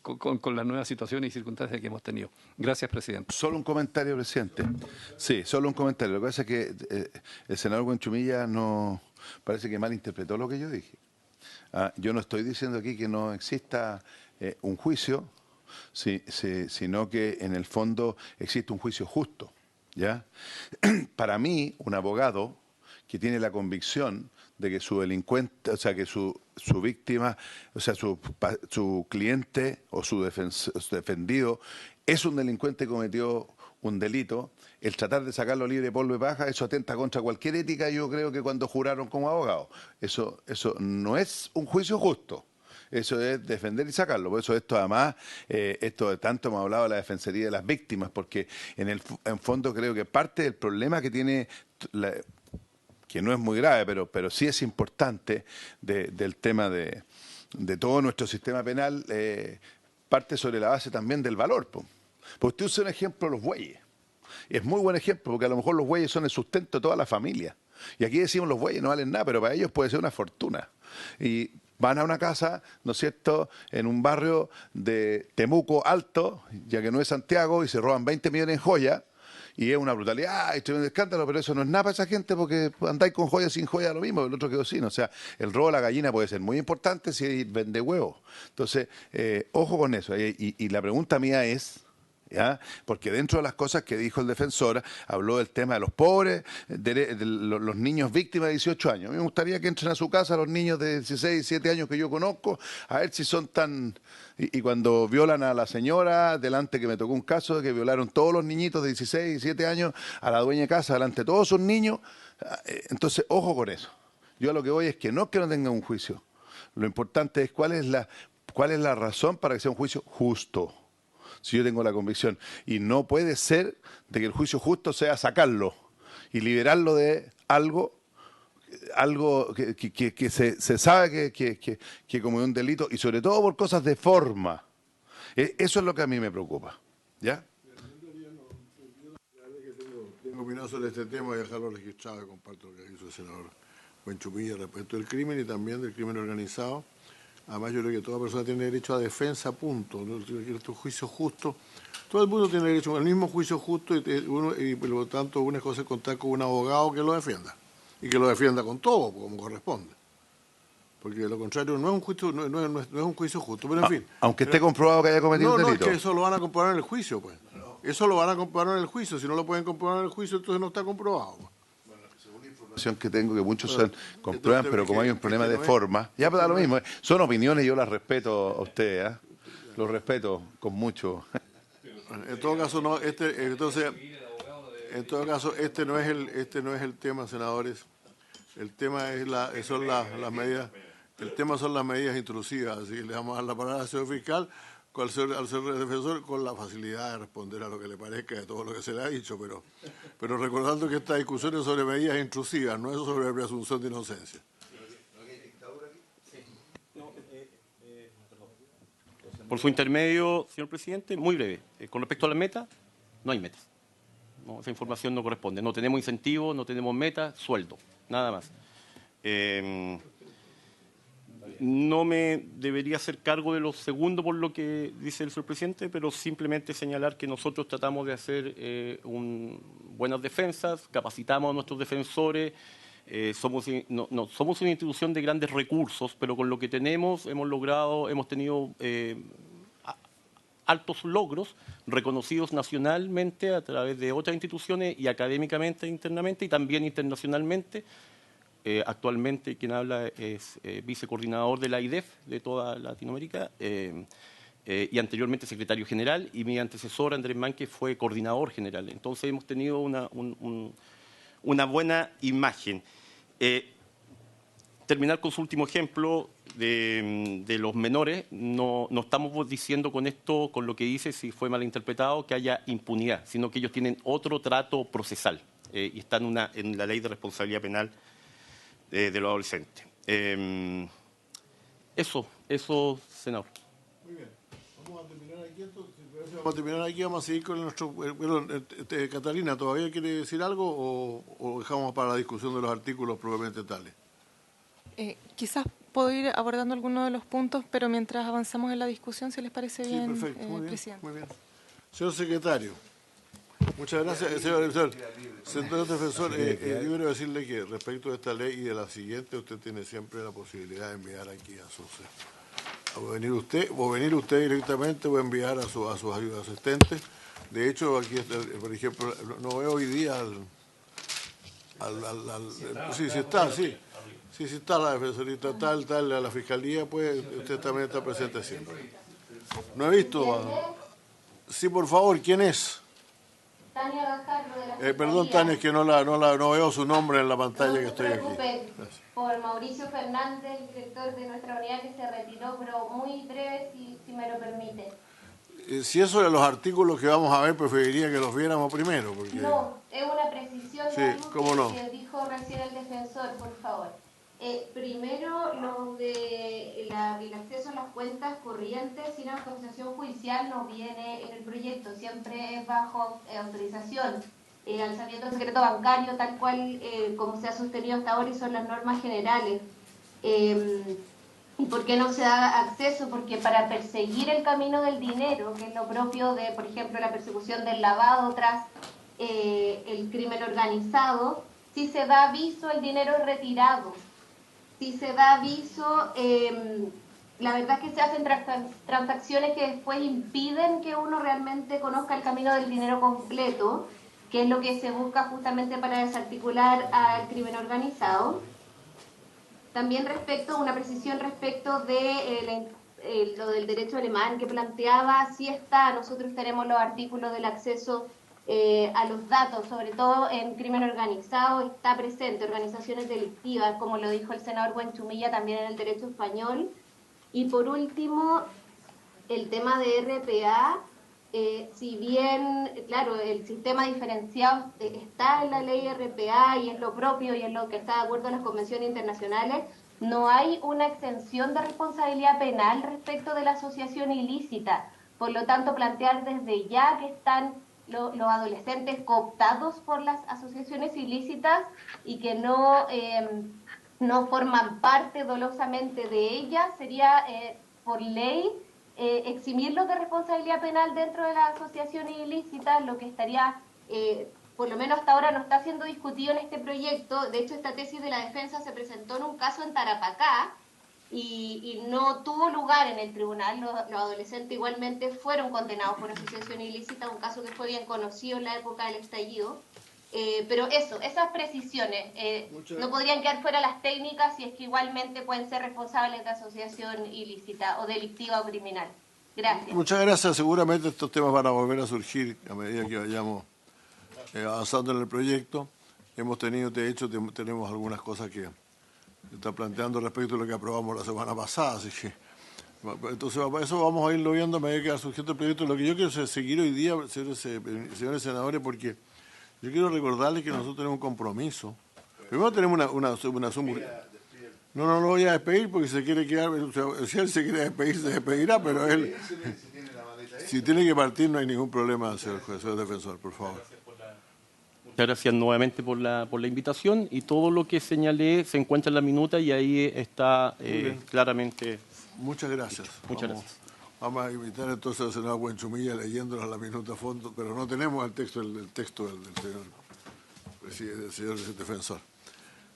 con las nuevas situaciones y circunstancias que hemos tenido. Gracias, presidente. Solo un comentario, presidente. Sí, solo un comentario. Lo que pasa es que el senador Buenchumilla no parece que malinterpretó lo que yo dije. Yo no estoy diciendo aquí que no exista un juicio, sino que en el fondo existe un juicio justo, ¿ya? Para mí, un abogado que tiene la convicción de que su delincuente, o sea, que su víctima, o sea, su cliente o su defendido es un delincuente que cometió un delito, el tratar de sacarlo libre de polvo y paja, eso atenta contra cualquier ética, yo creo que cuando juraron como abogado. Eso no es un juicio justo. Eso es defender y sacarlo. Por eso esto además, esto de tanto hemos hablado de la defensoría de las víctimas, porque en fondo creo que parte del problema que tiene, que no es muy grave, pero sí es importante del tema de todo nuestro sistema penal, parte sobre la base también del valor, po. Porque usted usa un ejemplo de los bueyes. Es muy buen ejemplo, porque a lo mejor los bueyes son el sustento de toda la familia. Y aquí decimos los bueyes no valen nada, pero para ellos puede ser una fortuna. Y van a una casa, ¿no es cierto?, en un barrio de Temuco Alto, ya que no es Santiago, y se roban 20 millones en joyas, y es una brutalidad, es un escándalo, pero eso no es nada para esa gente, porque andáis con joyas sin joyas lo mismo, el otro quedó sin. O sea, el robo de la gallina puede ser muy importante si vende huevos. Entonces, ojo con eso. Y la pregunta mía es, ¿ya? Porque dentro de las cosas que dijo el defensor, habló del tema de los pobres, de los niños víctimas de 18 años. A mí me gustaría que entren a su casa los niños de 16, 17 años que yo conozco, a ver si son tan... Y cuando violan a la señora, delante que me tocó un caso de que violaron todos los niñitos de 16, 17 años a la dueña de casa, delante de todos sus niños, entonces ojo con eso. Yo a lo que voy es que no tengan un juicio. Lo importante es cuál es la razón para que sea un juicio justo. Si yo tengo la convicción. Y no puede ser de que el juicio justo sea sacarlo y liberarlo de algo que se sabe que cometió un delito, y sobre todo por cosas de forma. Eso es lo que a mí me preocupa. ¿Ya? Tengo opinión sobre este tema y dejarlo registrado, y comparto lo que hizo el senador Buenchumilla respecto del crimen y también del crimen organizado. Además, yo creo que toda persona tiene derecho a defensa, punto. Estos juicios justos, todo el mundo tiene derecho al mismo juicio justo, y por lo tanto una cosa es contar con un abogado que lo defienda, y que lo defienda con todo, como corresponde. Porque de lo contrario no es un juicio, no es un juicio justo, pero en fin. Aunque esté comprobado que haya cometido un delito. No, es que eso lo van a comprobar en el juicio, pues. Eso lo van a comprobar en el juicio. Si no lo pueden comprobar en el juicio, entonces no está comprobado, pues. Que tengo, que muchos comprueban, pero como hay un problema de forma, ya da lo mismo. Son opiniones, yo las respeto a usted, ¿eh? Los respeto con mucho. En todo caso, no, este no es el tema, senadores. El tema son las medidas. El tema son las medidas intrusivas. Así que le vamos a dar la palabra al señor fiscal, al señor defensor, con la facilidad de responder a lo que le parezca de todo lo que se le ha dicho, pero recordando que esta discusión es sobre medidas intrusivas, no es sobre presunción de inocencia. Por su intermedio, señor presidente, muy breve. Con respecto a las metas, no hay metas. No, esa información no corresponde. No tenemos incentivos, no tenemos metas, sueldo, nada más. No me debería hacer cargo de lo segundo por lo que dice el señor presidente, pero simplemente señalar que nosotros tratamos de hacer buenas defensas, capacitamos a nuestros defensores, somos una institución de grandes recursos, pero con lo que tenemos hemos tenido altos logros reconocidos nacionalmente a través de otras instituciones y académicamente internamente y también internacionalmente. Actualmente quien habla es vicecoordinador de la IDEF de toda Latinoamérica y anteriormente secretario general, y mi antecesor Andrés Manque fue coordinador general. Entonces hemos tenido una buena imagen. Terminar con su último ejemplo de los menores. No estamos diciendo con esto, con lo que dice, si fue malinterpretado, que haya impunidad, sino que ellos tienen otro trato procesal y están en la ley de responsabilidad penal de los adolescentes. Eso, senador. Muy bien. Vamos a terminar aquí entonces. Vamos a seguir con nuestro... Catalina, ¿todavía quiere decir algo o dejamos para la discusión de los artículos propiamente tales? Quizás puedo ir abordando algunos de los puntos, pero mientras avanzamos en la discusión, si les parece bien, perfecto. Muy bien, presidente. muy bien. Señor secretario, muchas gracias. Señor defensor, yo quiero decirle que respecto de esta ley y de la siguiente, usted tiene siempre la posibilidad de enviar aquí a sus... O venir usted directamente o enviar a sus asistentes. De hecho, aquí, por ejemplo, no veo hoy día sí está la defensorita tal, la fiscalía, pues usted también está presente siempre. No he visto... Sí, por favor, ¿quién es? Tania Gajardo de la Fiscalía. Perdón, Tania, es que no veo su nombre en la pantalla que estoy aquí. Por Mauricio Fernández, el director de nuestra unidad, que se retiró, pero muy breve, si me lo permite. Si eso de los artículos que vamos a ver, preferiría que los viéramos primero. Porque... No, es una precisión de algo que dijo recién el defensor, por favor. Primero, lo de el acceso a las cuentas corrientes sin autorización judicial no viene en el proyecto, siempre es bajo autorización. Alzamiento de secreto bancario, tal cual como se ha sostenido hasta ahora y son las normas generales. ¿Y por qué no se da acceso? Porque para perseguir el camino del dinero, que es lo propio de, por ejemplo, la persecución del lavado tras el crimen organizado, si se da aviso, el dinero es retirado. Si se da aviso, la verdad es que se hacen transacciones que después impiden que uno realmente conozca el camino del dinero completo, que es lo que se busca justamente para desarticular al crimen organizado. También una precisión respecto de lo del derecho alemán que planteaba, sí está, nosotros tenemos los artículos del acceso a los datos, sobre todo en crimen organizado, está presente, organizaciones delictivas, como lo dijo el senador Buenchumilla, también en el derecho español. Y por último, el tema de RPA, si bien, claro, el sistema diferenciado está en la ley RPA y es lo propio y es lo que está de acuerdo a las convenciones internacionales, no hay una exención de responsabilidad penal respecto de la asociación ilícita. Por lo tanto, plantear desde ya que están los adolescentes cooptados por las asociaciones ilícitas y que no forman parte dolosamente de ellas sería por ley eximirlos de responsabilidad penal dentro de las asociaciones ilícitas, lo que estaría, por lo menos hasta ahora no está siendo discutido en este proyecto. De hecho, esta tesis de la defensa se presentó en un caso en Tarapacá y no tuvo lugar en el tribunal. Los adolescentes igualmente fueron condenados por asociación ilícita, un caso que fue bien conocido en la época del estallido. Pero esas precisiones no podrían quedar fuera las técnicas si es que igualmente pueden ser responsables de asociación ilícita o delictiva o criminal. Gracias. Muchas gracias. Seguramente estos temas van a volver a surgir a medida que vayamos avanzando en el proyecto. Hemos tenido, de hecho, tenemos algunas cosas que está planteando respecto a lo que aprobamos la semana pasada, así que entonces eso vamos a irlo viendo a medida que va surgiendo el proyecto. Lo que yo quiero es seguir hoy día, señores senadores, porque yo quiero recordarles que nosotros tenemos un compromiso. Primero tenemos una suma. No lo voy a despedir porque se quiere quedar. Si él se quiere despedir, se despedirá, pero él. Si tiene que partir, no hay ningún problema, señor defensor, por favor. Muchas gracias nuevamente por la invitación y todo lo que señalé se encuentra en la minuta y ahí está claramente. Muchas gracias. Muchas gracias. Vamos a invitar entonces al senador Buenchumilla leyéndonos la minuta a fondo, pero no tenemos el texto del señor defensor.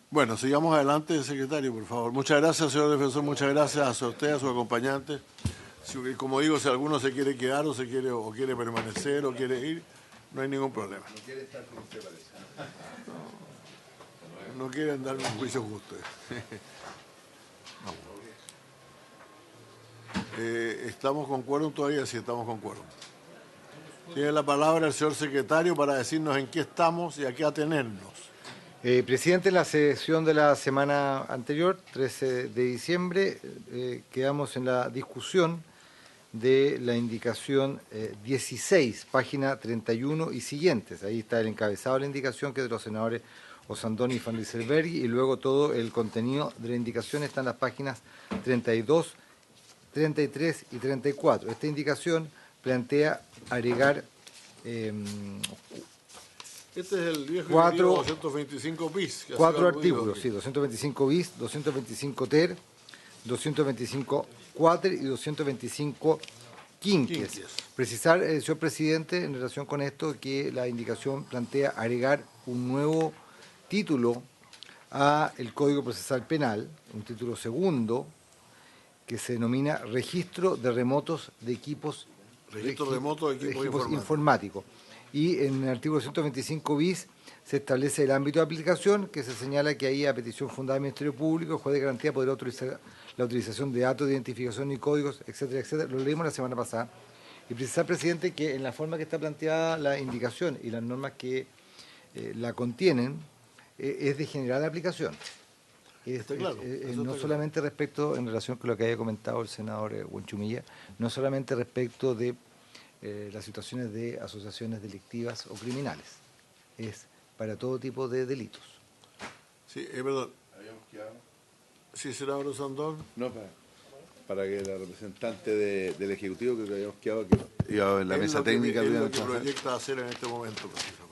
Bueno, sigamos adelante, secretario, por favor. Muchas gracias, señor defensor, muchas gracias a usted, a su acompañante. Como digo, si alguno se quiere quedar o quiere permanecer o quiere ir, no hay ningún problema. No quiere estar con usted, parece. No quieren darme un juicio justo. ¿Estamos con quórum todavía? Sí, estamos con quórum. Tiene la palabra el señor secretario para decirnos en qué estamos y a qué atenernos. Presidente, en la sesión de la semana anterior, 13 de diciembre, quedamos en la discusión de la indicación 16, página 31 y siguientes. Ahí está el encabezado de la indicación, que es de los senadores Osandoni y Van Rysselberghi, y luego todo el contenido de la indicación está en las páginas 32, 33 y 34. Esta indicación plantea agregar este es el viejo 225 bis. Cuatro artículos, sí, 225 bis, 225 ter, 225 quater y 225 quinques. Precisar, señor presidente, en relación con esto, que la indicación plantea agregar un nuevo título a el Código Procesal Penal, un título segundo, que se denomina Registro de Remotos de Equipos, informáticos. Y en el artículo 125 bis se establece el ámbito de aplicación, que se señala que ahí, a petición fundada del Ministerio Público, el juez de garantía podrá autorizar la utilización de datos de identificación y códigos, etcétera, etcétera. Lo leímos la semana pasada. Y precisar, presidente, que en la forma que está planteada la indicación y las normas que la contienen, es de general aplicación. No solamente respecto, en relación con lo que haya comentado el senador Buenchumilla, no solamente respecto de las situaciones de asociaciones delictivas o criminales, es para todo tipo de delitos. Sí, perdón. Sí, senador Sandón. No, para que la representante del Ejecutivo, que habíamos quedado aquí, iba en la mesa técnica. Es lo que proyecta hacer en este momento, precisamente.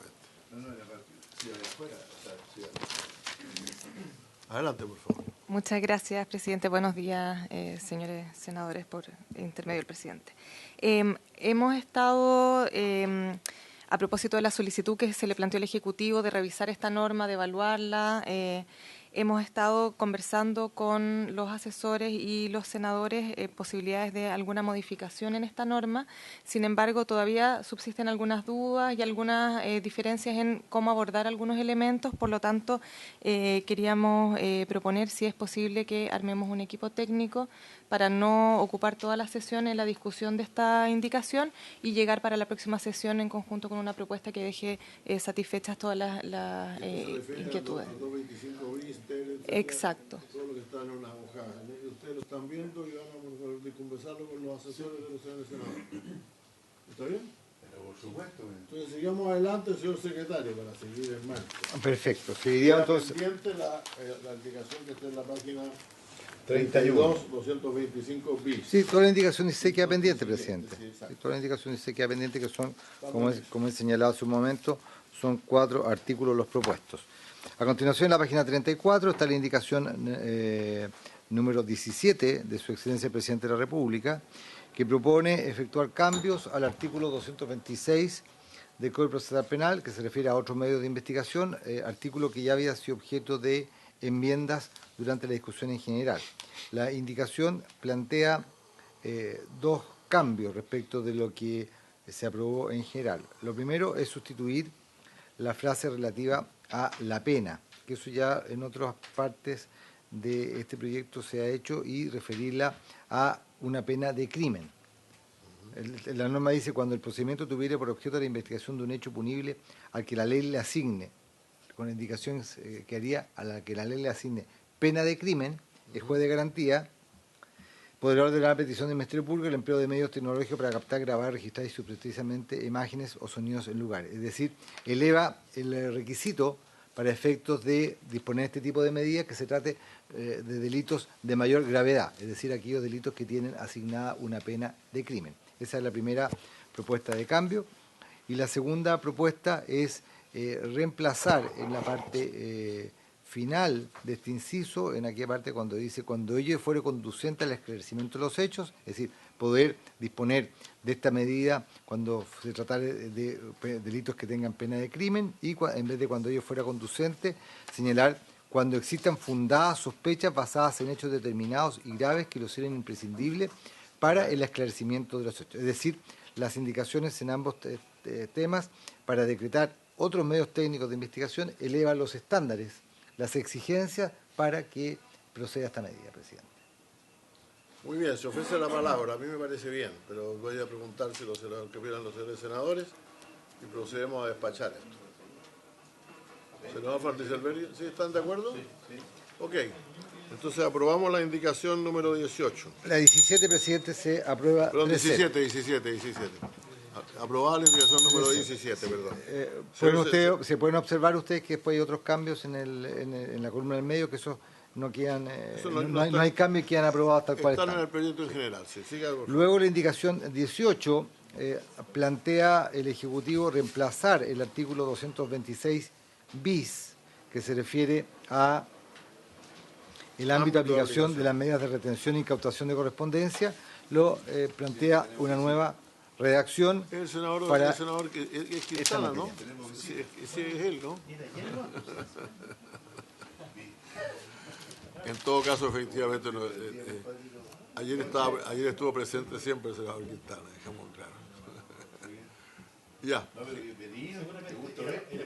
Adelante, por favor. Muchas gracias, presidente. Buenos días, señores senadores, por intermedio del presidente. Hemos estado, a propósito de la solicitud que se le planteó al Ejecutivo de revisar esta norma, de evaluarla, hemos estado conversando con los asesores y los senadores posibilidades de alguna modificación en esta norma. Sin embargo, todavía subsisten algunas dudas y algunas diferencias en cómo abordar algunos elementos. Por lo tanto, queríamos proponer si es posible que armemos un equipo técnico para no ocupar toda la sesión en la discusión de esta indicación y llegar para la próxima sesión en conjunto con una propuesta que deje satisfechas todas las inquietudes. Exacto. Todo lo que está en una hoja. Ustedes lo están viendo y van a conversarlo con los asesores de los señores senadores. ¿Está bien? Pero por supuesto. Entonces sigamos adelante, señor secretario, para seguir en marcha. Perfecto. Seguiría entonces. Pendiente la indicación que está en la página 32, 225 bis. Sí, toda la indicación dice que queda pendiente, presidente. Sí, exacto. Sí, toda la indicación dice que queda pendiente, que son, como he señalado hace un momento, son 4 artículos los propuestos. A continuación, en la página 34 está la indicación número 17 de Su Excelencia el Presidente de la República, que propone efectuar cambios al artículo 226 del Código Procesal Penal, que se refiere a otros medios de investigación, artículo que ya había sido objeto de enmiendas durante la discusión en general. La indicación plantea 2 cambios respecto de lo que se aprobó en general. Lo primero es sustituir la frase relativa a la pena, que eso ya en otras partes de este proyecto se ha hecho, y referirla a una pena de crimen. La norma dice: cuando el procedimiento tuviera por objeto la investigación de un hecho punible al que la ley le asigne, con indicaciones que haría a la que la ley le asigne pena de crimen, el juez de garantía podrá ordenar a petición del Ministerio Público el empleo de medios tecnológicos para captar, grabar, registrar y subrepticiamente imágenes o sonidos en lugares. Es decir, eleva el requisito para efectos de disponer este tipo de medidas, que se trate de delitos de mayor gravedad, es decir, aquellos delitos que tienen asignada una pena de crimen. Esa es la primera propuesta de cambio. Y la segunda propuesta es reemplazar en la parte final de este inciso, en aquella parte cuando dice: cuando ello fuere conducente al esclarecimiento de los hechos, es decir, poder disponer de esta medida cuando se tratara de delitos que tengan pena de crimen, y en vez de cuando ello fuera conducente, señalar cuando existan fundadas sospechas basadas en hechos determinados y graves que lo sean imprescindible para el esclarecimiento de los hechos. Es decir, las indicaciones en ambos temas para decretar otros medios técnicos de investigación elevan los estándares, las exigencias para que proceda esta medida, presidente. Muy bien, se ofrece la palabra. A mí me parece bien, pero voy a preguntar si los senadores, qué opinan los señores senadores, y procedemos a despachar esto. Senador Fartiselberghi, ¿sí están de acuerdo? Sí, sí. Ok. Entonces aprobamos la indicación número 18. La 17, presidente, se aprueba. Perdón, 17. Aprobada la indicación número 17, perdón. Se pueden observar ustedes que después hay otros cambios en la columna del medio, que esos no quedan, no hay cambios que han aprobado tal cual están en el proyecto en general, sí. Siga, luego la indicación 18 plantea el Ejecutivo reemplazar el artículo 226 bis, que se refiere a el ámbito de aplicación de las medidas de retención e incautación de correspondencia. Lo plantea una nueva redacción. El senador, para el senador que es Quintana, ¿no? Sí, es él, ¿no? En todo caso, efectivamente, ayer estuvo presente siempre el senador Quintana, dejamos claro. Ya.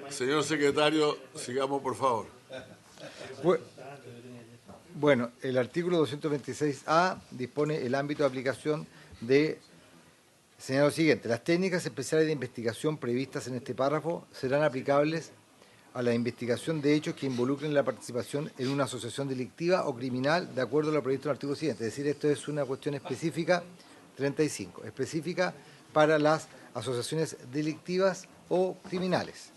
Señor secretario, sigamos, por favor. Bueno, el artículo 226A dispone el ámbito de aplicación de... Señala lo siguiente: las técnicas especiales de investigación previstas en este párrafo serán aplicables a la investigación de hechos que involucren la participación en una asociación delictiva o criminal, de acuerdo a lo previsto en el artículo siguiente. Es decir, esto es una cuestión específica, 35, específica para las asociaciones delictivas o criminales.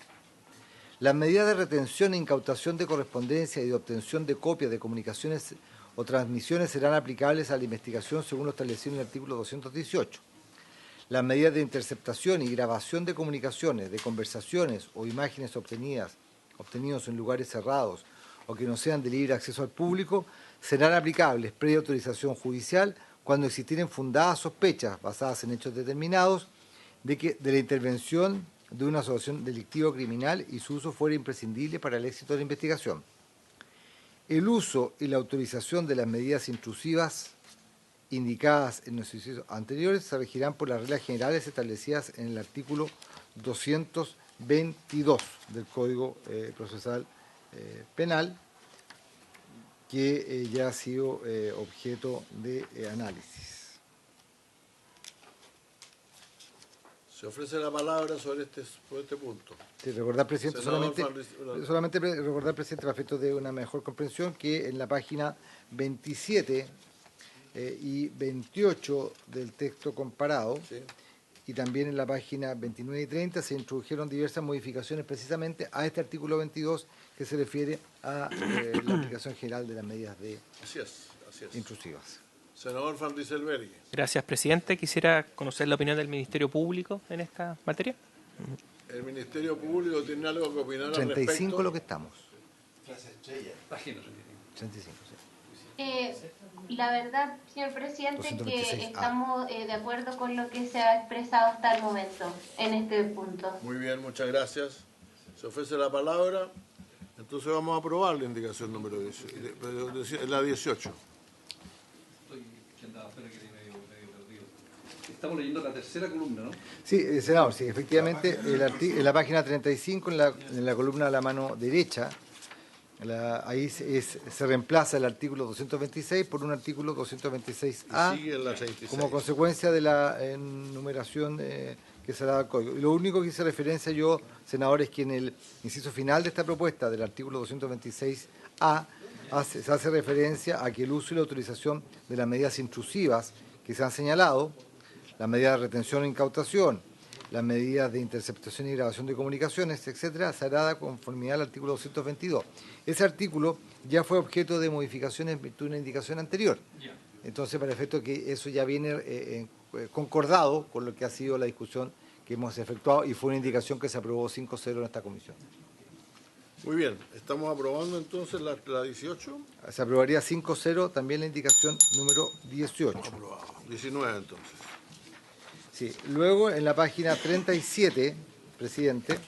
Las medidas de retención e incautación de correspondencia y de obtención de copias de comunicaciones o transmisiones serán aplicables a la investigación según lo establecido en el artículo 218. Las medidas de interceptación y grabación de comunicaciones, de conversaciones o imágenes obtenidos en lugares cerrados o que no sean de libre acceso al público serán aplicables previa autorización judicial cuando existieren fundadas sospechas basadas en hechos determinados de la intervención de una asociación delictiva o criminal y su uso fuera imprescindible para el éxito de la investigación. El uso y la autorización de las medidas intrusivas indicadas en los incisos anteriores se regirán por las reglas generales establecidas en el artículo 222 del Código Procesal Penal, que ya ha sido objeto de análisis. Se ofrece la palabra sobre este punto. Sí, recordar, presidente, Senador solamente recordar, presidente, para efectos de una mejor comprensión, que en la página 27 y 28 del texto comparado, Sí. y también en la página 29 y 30 se introdujeron diversas modificaciones precisamente a este artículo 22 que se refiere a la aplicación general de las medidas Así es. intrusivas. Senador Van Rysselberghe. Gracias, presidente. Quisiera conocer la opinión del Ministerio Público en esta materia. ¿El Ministerio Público tiene algo que opinar al 35 respecto? lo que estamos. 35, sí. La verdad, señor presidente, 226A. que estamos de acuerdo con lo que se ha expresado hasta el momento en este punto. Muy bien, muchas gracias. Se ofrece la palabra. Entonces vamos a aprobar la indicación número 18, la 18. Estamos leyendo la tercera columna, ¿no? Sí, senador, sí, efectivamente, en la página 35, en la columna a la mano derecha, ahí se reemplaza el artículo 226 por un artículo 226A, Y sigue en la 36. como consecuencia de la numeración que se da al código. Y lo único que hice referencia yo, senador, es que en el inciso final de esta propuesta del artículo 226A se hace referencia a que el uso y la autorización de las medidas intrusivas que se han señalado, las medidas de retención e incautación, las medidas de interceptación y grabación de comunicaciones, etcétera, se hará de conformidad al artículo 222. Ese artículo ya fue objeto de modificaciones en virtud de una indicación anterior. Entonces, para efecto que eso ya viene concordado con lo que ha sido la discusión que hemos efectuado y fue una indicación que se aprobó 5-0 en esta comisión. Muy bien, estamos aprobando entonces la 18. Se aprobaría 5-0 también la indicación número 18. Aprobado. 19 entonces. Sí. Luego, en la página 37, presidente,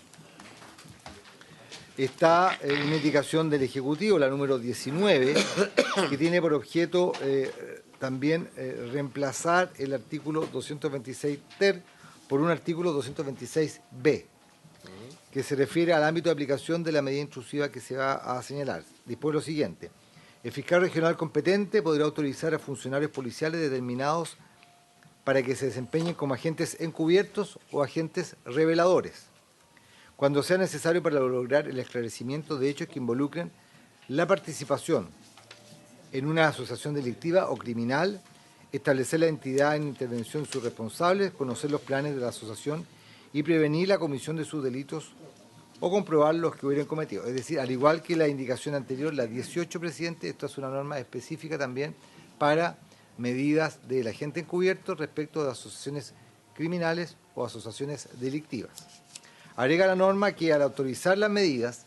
está una indicación del Ejecutivo, la número 19, que tiene por objeto también reemplazar el artículo 226 ter por un artículo 226b, que se refiere al ámbito de aplicación de la medida intrusiva que se va a señalar. Dispone lo siguiente: el fiscal regional competente podrá autorizar a funcionarios policiales determinados para que se desempeñen como agentes encubiertos o agentes reveladores, cuando sea necesario para lograr el esclarecimiento de hechos que involucren la participación en una asociación delictiva o criminal, establecer la entidad en intervención de sus responsables, conocer los planes de la asociación y prevenir la comisión de sus delitos o comprobar los que hubieran cometido. Es decir, al igual que la indicación anterior, la 18, presidente, esto es una norma específica también para medidas del agente encubierto respecto de asociaciones criminales o asociaciones delictivas. Agrega la norma que al autorizar las medidas,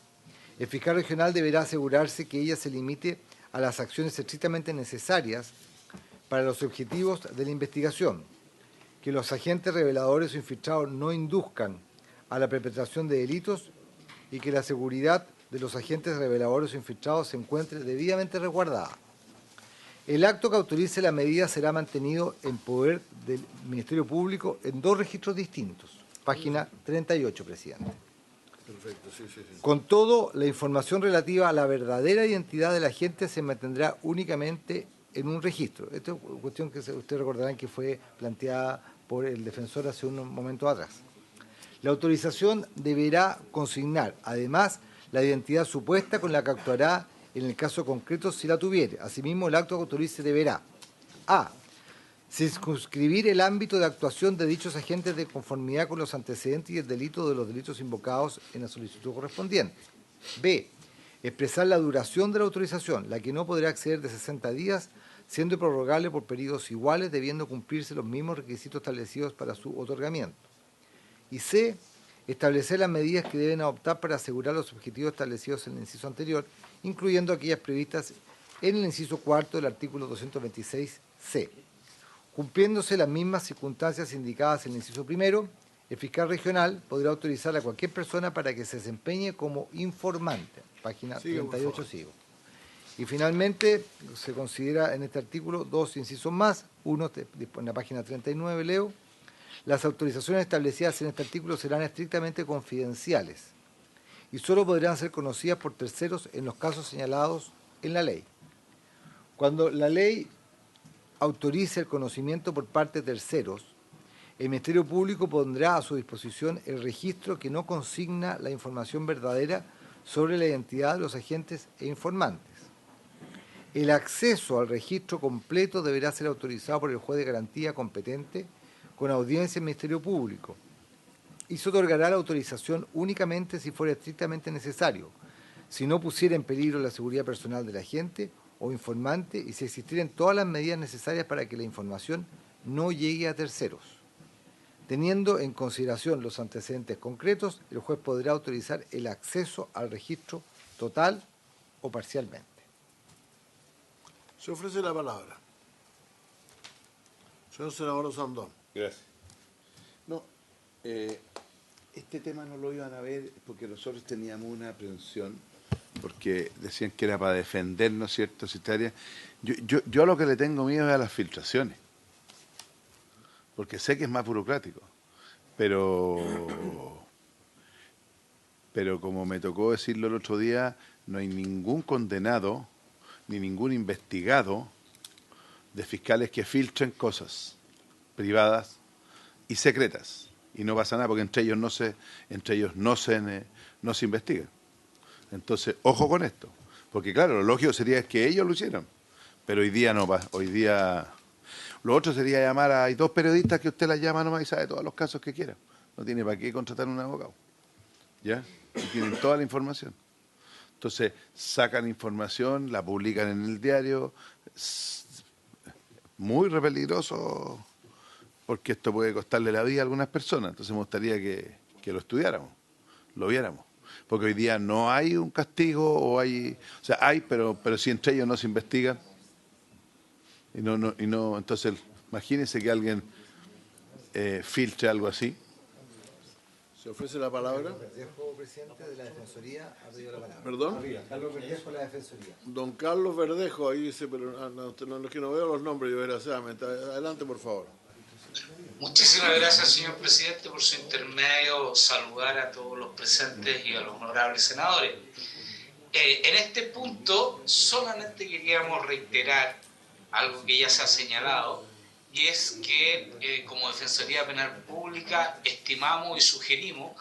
el fiscal regional deberá asegurarse que ella se limite a las acciones estrictamente necesarias para los objetivos de la investigación, que los agentes reveladores o infiltrados no induzcan a la perpetración de delitos y que la seguridad de los agentes reveladores o infiltrados se encuentre debidamente resguardada. El acto que autorice la medida será mantenido en poder del Ministerio Público en 2 registros distintos. Página 38, presidente. Perfecto, sí. Con todo, la información relativa a la verdadera identidad del agente se mantendrá únicamente en un registro. Esta es una cuestión que ustedes recordarán que fue planteada por el defensor hace un momento atrás. La autorización deberá consignar, además, la identidad supuesta con la que actuará en el caso concreto si la tuviere. Asimismo, el acto que autorice deberá: a. circunscribir el ámbito de actuación de dichos agentes de conformidad con los antecedentes y el delito de los delitos invocados en la solicitud correspondiente. B. Expresar la duración de la autorización, la que no podrá exceder de 60 días, siendo prorrogable por periodos iguales, debiendo cumplirse los mismos requisitos establecidos para su otorgamiento. Y C, establecer las medidas que deben adoptar para asegurar los objetivos establecidos en el inciso anterior, incluyendo aquellas previstas en el inciso cuarto del artículo 226C. Cumpliéndose las mismas circunstancias indicadas en el inciso primero, el fiscal regional podrá autorizar a cualquier persona para que se desempeñe como informante. Página 38 sigo. Y finalmente, se considera en este artículo dos incisos más. Uno, en la página 39 leo, las autorizaciones establecidas en este artículo serán estrictamente confidenciales y solo podrán ser conocidas por terceros en los casos señalados en la ley. Cuando la ley autorice el conocimiento por parte de terceros, el Ministerio Público pondrá a su disposición el registro que no consigna la información verdadera sobre la identidad de los agentes e informantes. El acceso al registro completo deberá ser autorizado por el juez de garantía competente con audiencia en el Ministerio Público y se otorgará la autorización únicamente si fuera estrictamente necesario, si no pusiera en peligro la seguridad personal del agente o informante y si existieran todas las medidas necesarias para que la información no llegue a terceros. Teniendo en consideración los antecedentes concretos, el juez podrá autorizar el acceso al registro total o parcialmente. Se ofrece la palabra. Señor senador Osandón. Gracias. No, este tema no lo iban a ver porque nosotros teníamos una aprehensión, porque decían que era para defendernos, ¿cierto? Yo lo que le tengo miedo es a las filtraciones, porque sé que es más burocrático, pero como me tocó decirlo el otro día, no hay ningún condenado ni ningún investigado de fiscales que filtren cosas privadas y secretas, y no pasa nada porque entre ellos no se investiga. Entonces, ojo con esto, porque claro, lo lógico sería que ellos lo hicieran, pero hoy día no pasa. Hoy día lo otro sería llamar a... Hay dos periodistas que usted las llama nomás y sabe todos los casos que quiera. No tiene para qué contratar un abogado. ¿Ya? Y tienen toda la información. Entonces, sacan información, la publican en el diario. Muy peligroso, porque esto puede costarle la vida a algunas personas. Entonces me gustaría que lo estudiáramos, lo viéramos. Porque hoy día no hay un castigo, hay, pero si entre ellos no se investigan, y no, entonces imagínense que alguien filtre algo así. Se ofrece la palabra. Verdejo, presidente de la Defensoría, ha pedido la palabra. ¿Perdón? Carlos Verdejo, la Defensoría. Don Carlos Verdejo, ahí dice, pero no, es que no veo los nombres, yo desgraciadamente. Adelante, por favor. Muchísimas gracias, señor presidente, por su intermedio. Saludar a todos los presentes y a los honorables senadores. En este punto, solamente queríamos reiterar algo que ya se ha señalado, y es que como Defensoría Penal Pública estimamos y sugerimos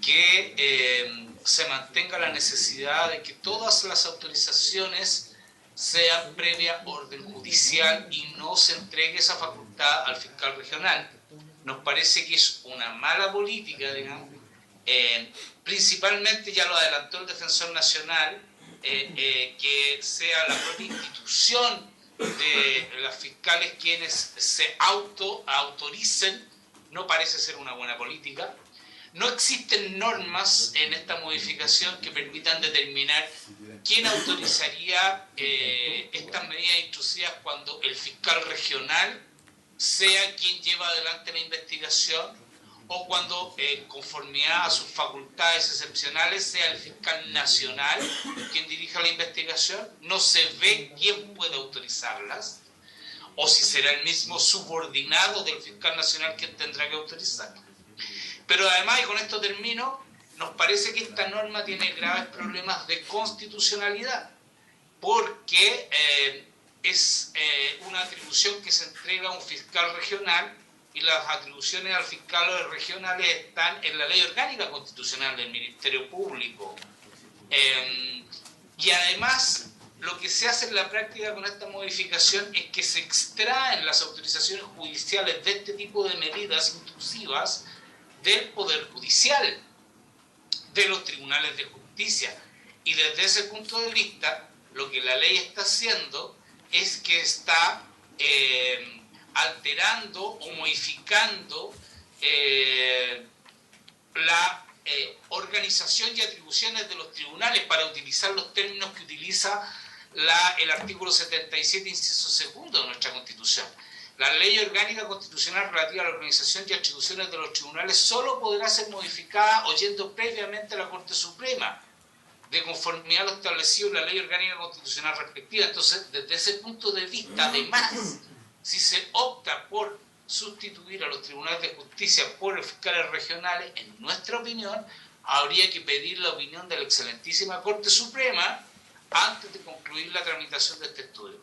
que se mantenga la necesidad de que todas las autorizaciones sean previa orden judicial y no se entregue esa facultad al fiscal regional. Nos parece que es una mala política, digamos, principalmente, ya lo adelantó el Defensor Nacional, que sea la propia institución de las fiscales quienes se autoricen. No parece ser una buena política. No existen normas en esta modificación que permitan determinar quién autorizaría estas medidas intrusivas cuando el fiscal regional sea quien lleva adelante la investigación, o cuando, en conformidad a sus facultades excepcionales, sea el fiscal nacional quien dirija la investigación. No se ve quién puede autorizarlas, o si será el mismo subordinado del fiscal nacional quien tendrá que autorizar. Pero además, y con esto termino, nos parece que esta norma tiene graves problemas de constitucionalidad, porque es una atribución que se entrega a un fiscal regional, y las atribuciones al fiscal regionales están en la Ley Orgánica Constitucional del Ministerio Público. Y además, lo que se hace en la práctica con esta modificación es que se extraen las autorizaciones judiciales de este tipo de medidas intrusivas del Poder Judicial, de los tribunales de justicia, Y desde ese punto de vista, lo que la ley está haciendo es que está alterando o modificando la organización y atribuciones de los tribunales para utilizar los términos que utiliza el artículo 77, inciso segundo de nuestra Constitución. La ley orgánica constitucional relativa a la organización y atribuciones de los tribunales solo podrá ser modificada oyendo previamente a la Corte Suprema, de conformidad a lo establecido en la ley orgánica constitucional respectiva. Entonces, desde ese punto de vista, además, si se opta por sustituir a los tribunales de justicia por fiscales regionales, en nuestra opinión, habría que pedir la opinión de la excelentísima Corte Suprema antes de concluir la tramitación de este estudio.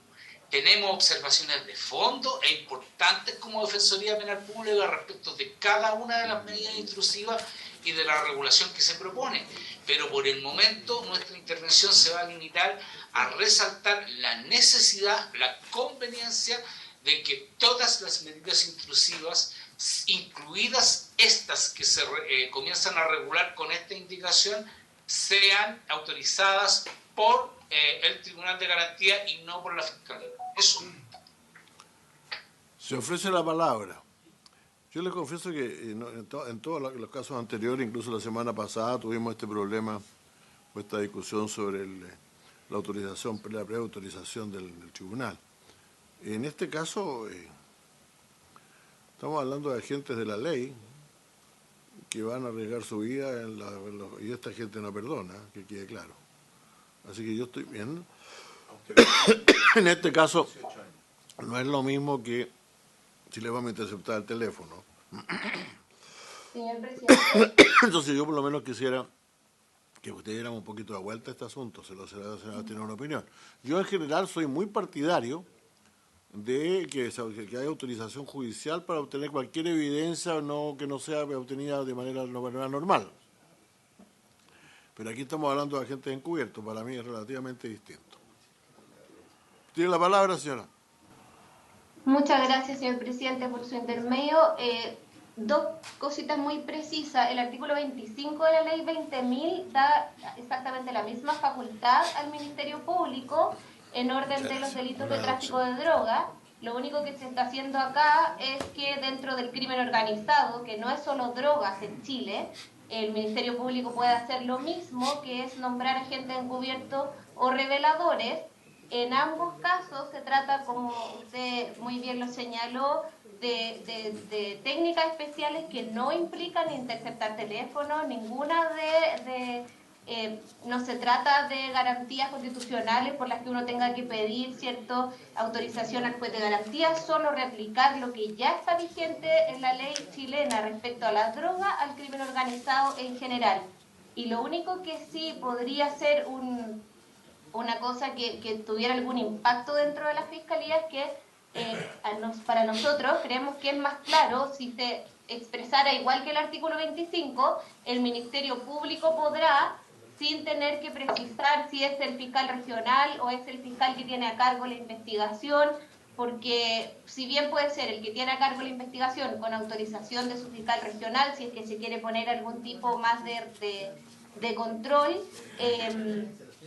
Tenemos observaciones de fondo e importantes como Defensoría Penal Pública respecto de cada una de las medidas intrusivas y de la regulación que se propone, pero por el momento nuestra intervención se va a limitar a resaltar la necesidad, la conveniencia de que todas las medidas intrusivas, incluidas estas que se comienzan a regular con esta indicación, sean autorizadas por el Tribunal de Garantía y no por la Fiscalía. Eso. Se ofrece la palabra. Yo les confieso que en todos los casos anteriores, incluso la semana pasada, tuvimos este problema, esta discusión sobre la autorización, la preautorización del tribunal. En este caso, estamos hablando de agentes de la ley que van a arriesgar su vida y esta gente no perdona, que quede claro. Así que yo estoy viendo. En este caso, no es lo mismo que si le vamos a interceptar el teléfono. Señor presidente. Entonces yo por lo menos quisiera que usted diera un poquito de vuelta a este asunto, se va a tener una opinión. Yo en general soy muy partidario de que haya autorización judicial para obtener cualquier evidencia que no sea obtenida de manera normal. Pero aquí estamos hablando de agentes encubiertos, para mí es relativamente distinto. Tiene la palabra, señora. Muchas gracias, señor presidente, por su intermedio. Dos cositas muy precisas. El artículo 25 de la ley 20.000 da exactamente la misma facultad al Ministerio Público en orden de los delitos de tráfico de drogas. Lo único que se está haciendo acá es que dentro del crimen organizado, que no es solo drogas en Chile, el Ministerio Público puede hacer lo mismo, que es nombrar agentes encubiertos o reveladores. En ambos casos se trata, como usted muy bien lo señaló, de técnicas especiales que no implican interceptar teléfonos, ninguna no se trata de garantías constitucionales por las que uno tenga que pedir cierta autorización al juez de garantía, solo reaplicar lo que ya está vigente en la ley chilena respecto a la droga, al crimen organizado en general. Y lo único que sí podría ser una cosa que tuviera algún impacto dentro de la Fiscalía es que para nosotros creemos que es más claro si se expresara igual que el artículo 25, el Ministerio Público podrá, sin tener que precisar si es el fiscal regional o es el fiscal que tiene a cargo la investigación, porque si bien puede ser el que tiene a cargo la investigación con autorización de su fiscal regional, si es que se quiere poner algún tipo más de control,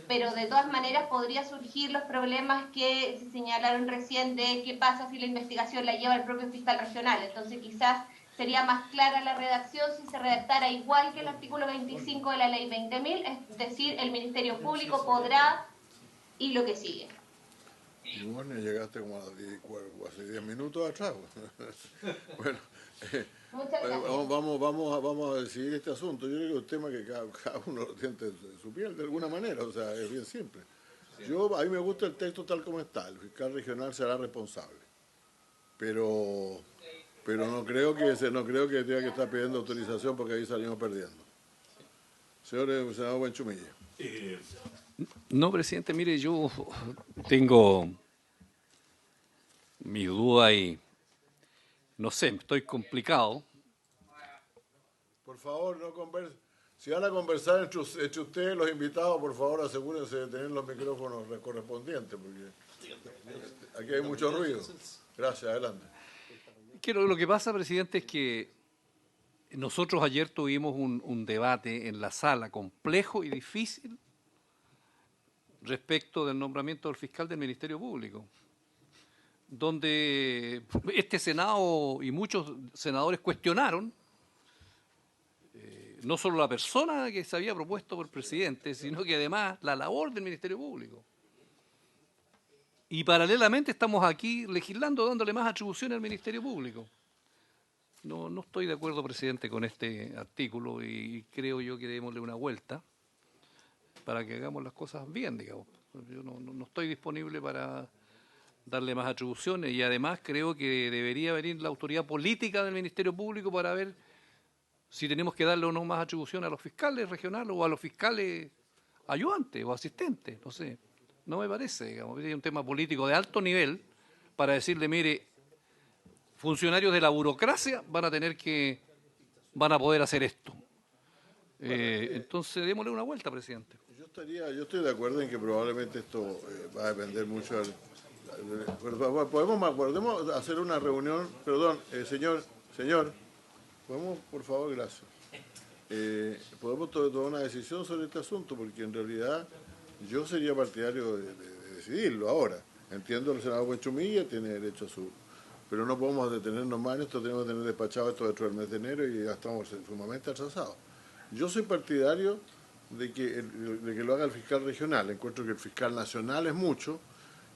pero de todas maneras podría surgir los problemas que se señalaron recién de qué pasa si la investigación la lleva el propio fiscal regional. Entonces quizás sería más clara la redacción si se redactara igual que el artículo 25 de la ley 20.000, es decir, el Ministerio Público podrá y lo que sigue. Y bueno, llegaste como hace 10 minutos atrás. Bueno, Muchas gracias. vamos a decidir este asunto. Yo creo que es un tema que cada uno lo siente en su piel de alguna manera, o sea, es bien simple. A mí me gusta el texto tal como está, el fiscal regional será responsable, pero no creo que tenga que estar pidiendo autorización porque ahí salimos perdiendo. Señor senador Buenchumilla. No, presidente, mire, yo tengo mi duda y no sé, estoy complicado. Por favor, no conversen. Si van a conversar entre ustedes, los invitados, por favor, asegúrense de tener los micrófonos correspondientes, porque aquí hay mucho ruido. Gracias, adelante. Lo que pasa, presidente, es que nosotros ayer tuvimos un debate en la sala complejo y difícil respecto del nombramiento del fiscal del Ministerio Público, donde este Senado y muchos senadores cuestionaron no solo la persona que se había propuesto por el presidente, sino que además la labor del Ministerio Público. Y paralelamente estamos aquí legislando, dándole más atribuciones al Ministerio Público. No estoy de acuerdo, presidente, con este artículo y creo yo que démosle una vuelta para que hagamos las cosas bien, digamos. Yo no estoy disponible para darle más atribuciones y además creo que debería venir la autoridad política del Ministerio Público para ver si tenemos que darle o no más atribuciones a los fiscales regionales o a los fiscales ayudantes o asistentes, no sé. No me parece, digamos, es un tema político de alto nivel para decirle, mire, funcionarios de la burocracia van a poder hacer esto. Entonces, démosle una vuelta, presidente. Yo estoy de acuerdo en que probablemente esto va a depender mucho. Podemos hacer una reunión, perdón, señor, podemos, por favor, gracias. Podemos tomar una decisión sobre este asunto, porque en realidad yo sería partidario de decidirlo ahora. Entiendo que el senador Buenchumilla tiene derecho a su... Pero no podemos detenernos más en esto, tenemos que tener despachado esto dentro del mes de enero y ya estamos sumamente atrasados. Yo soy partidario de que lo haga el fiscal regional. Encuentro que el fiscal nacional es mucho,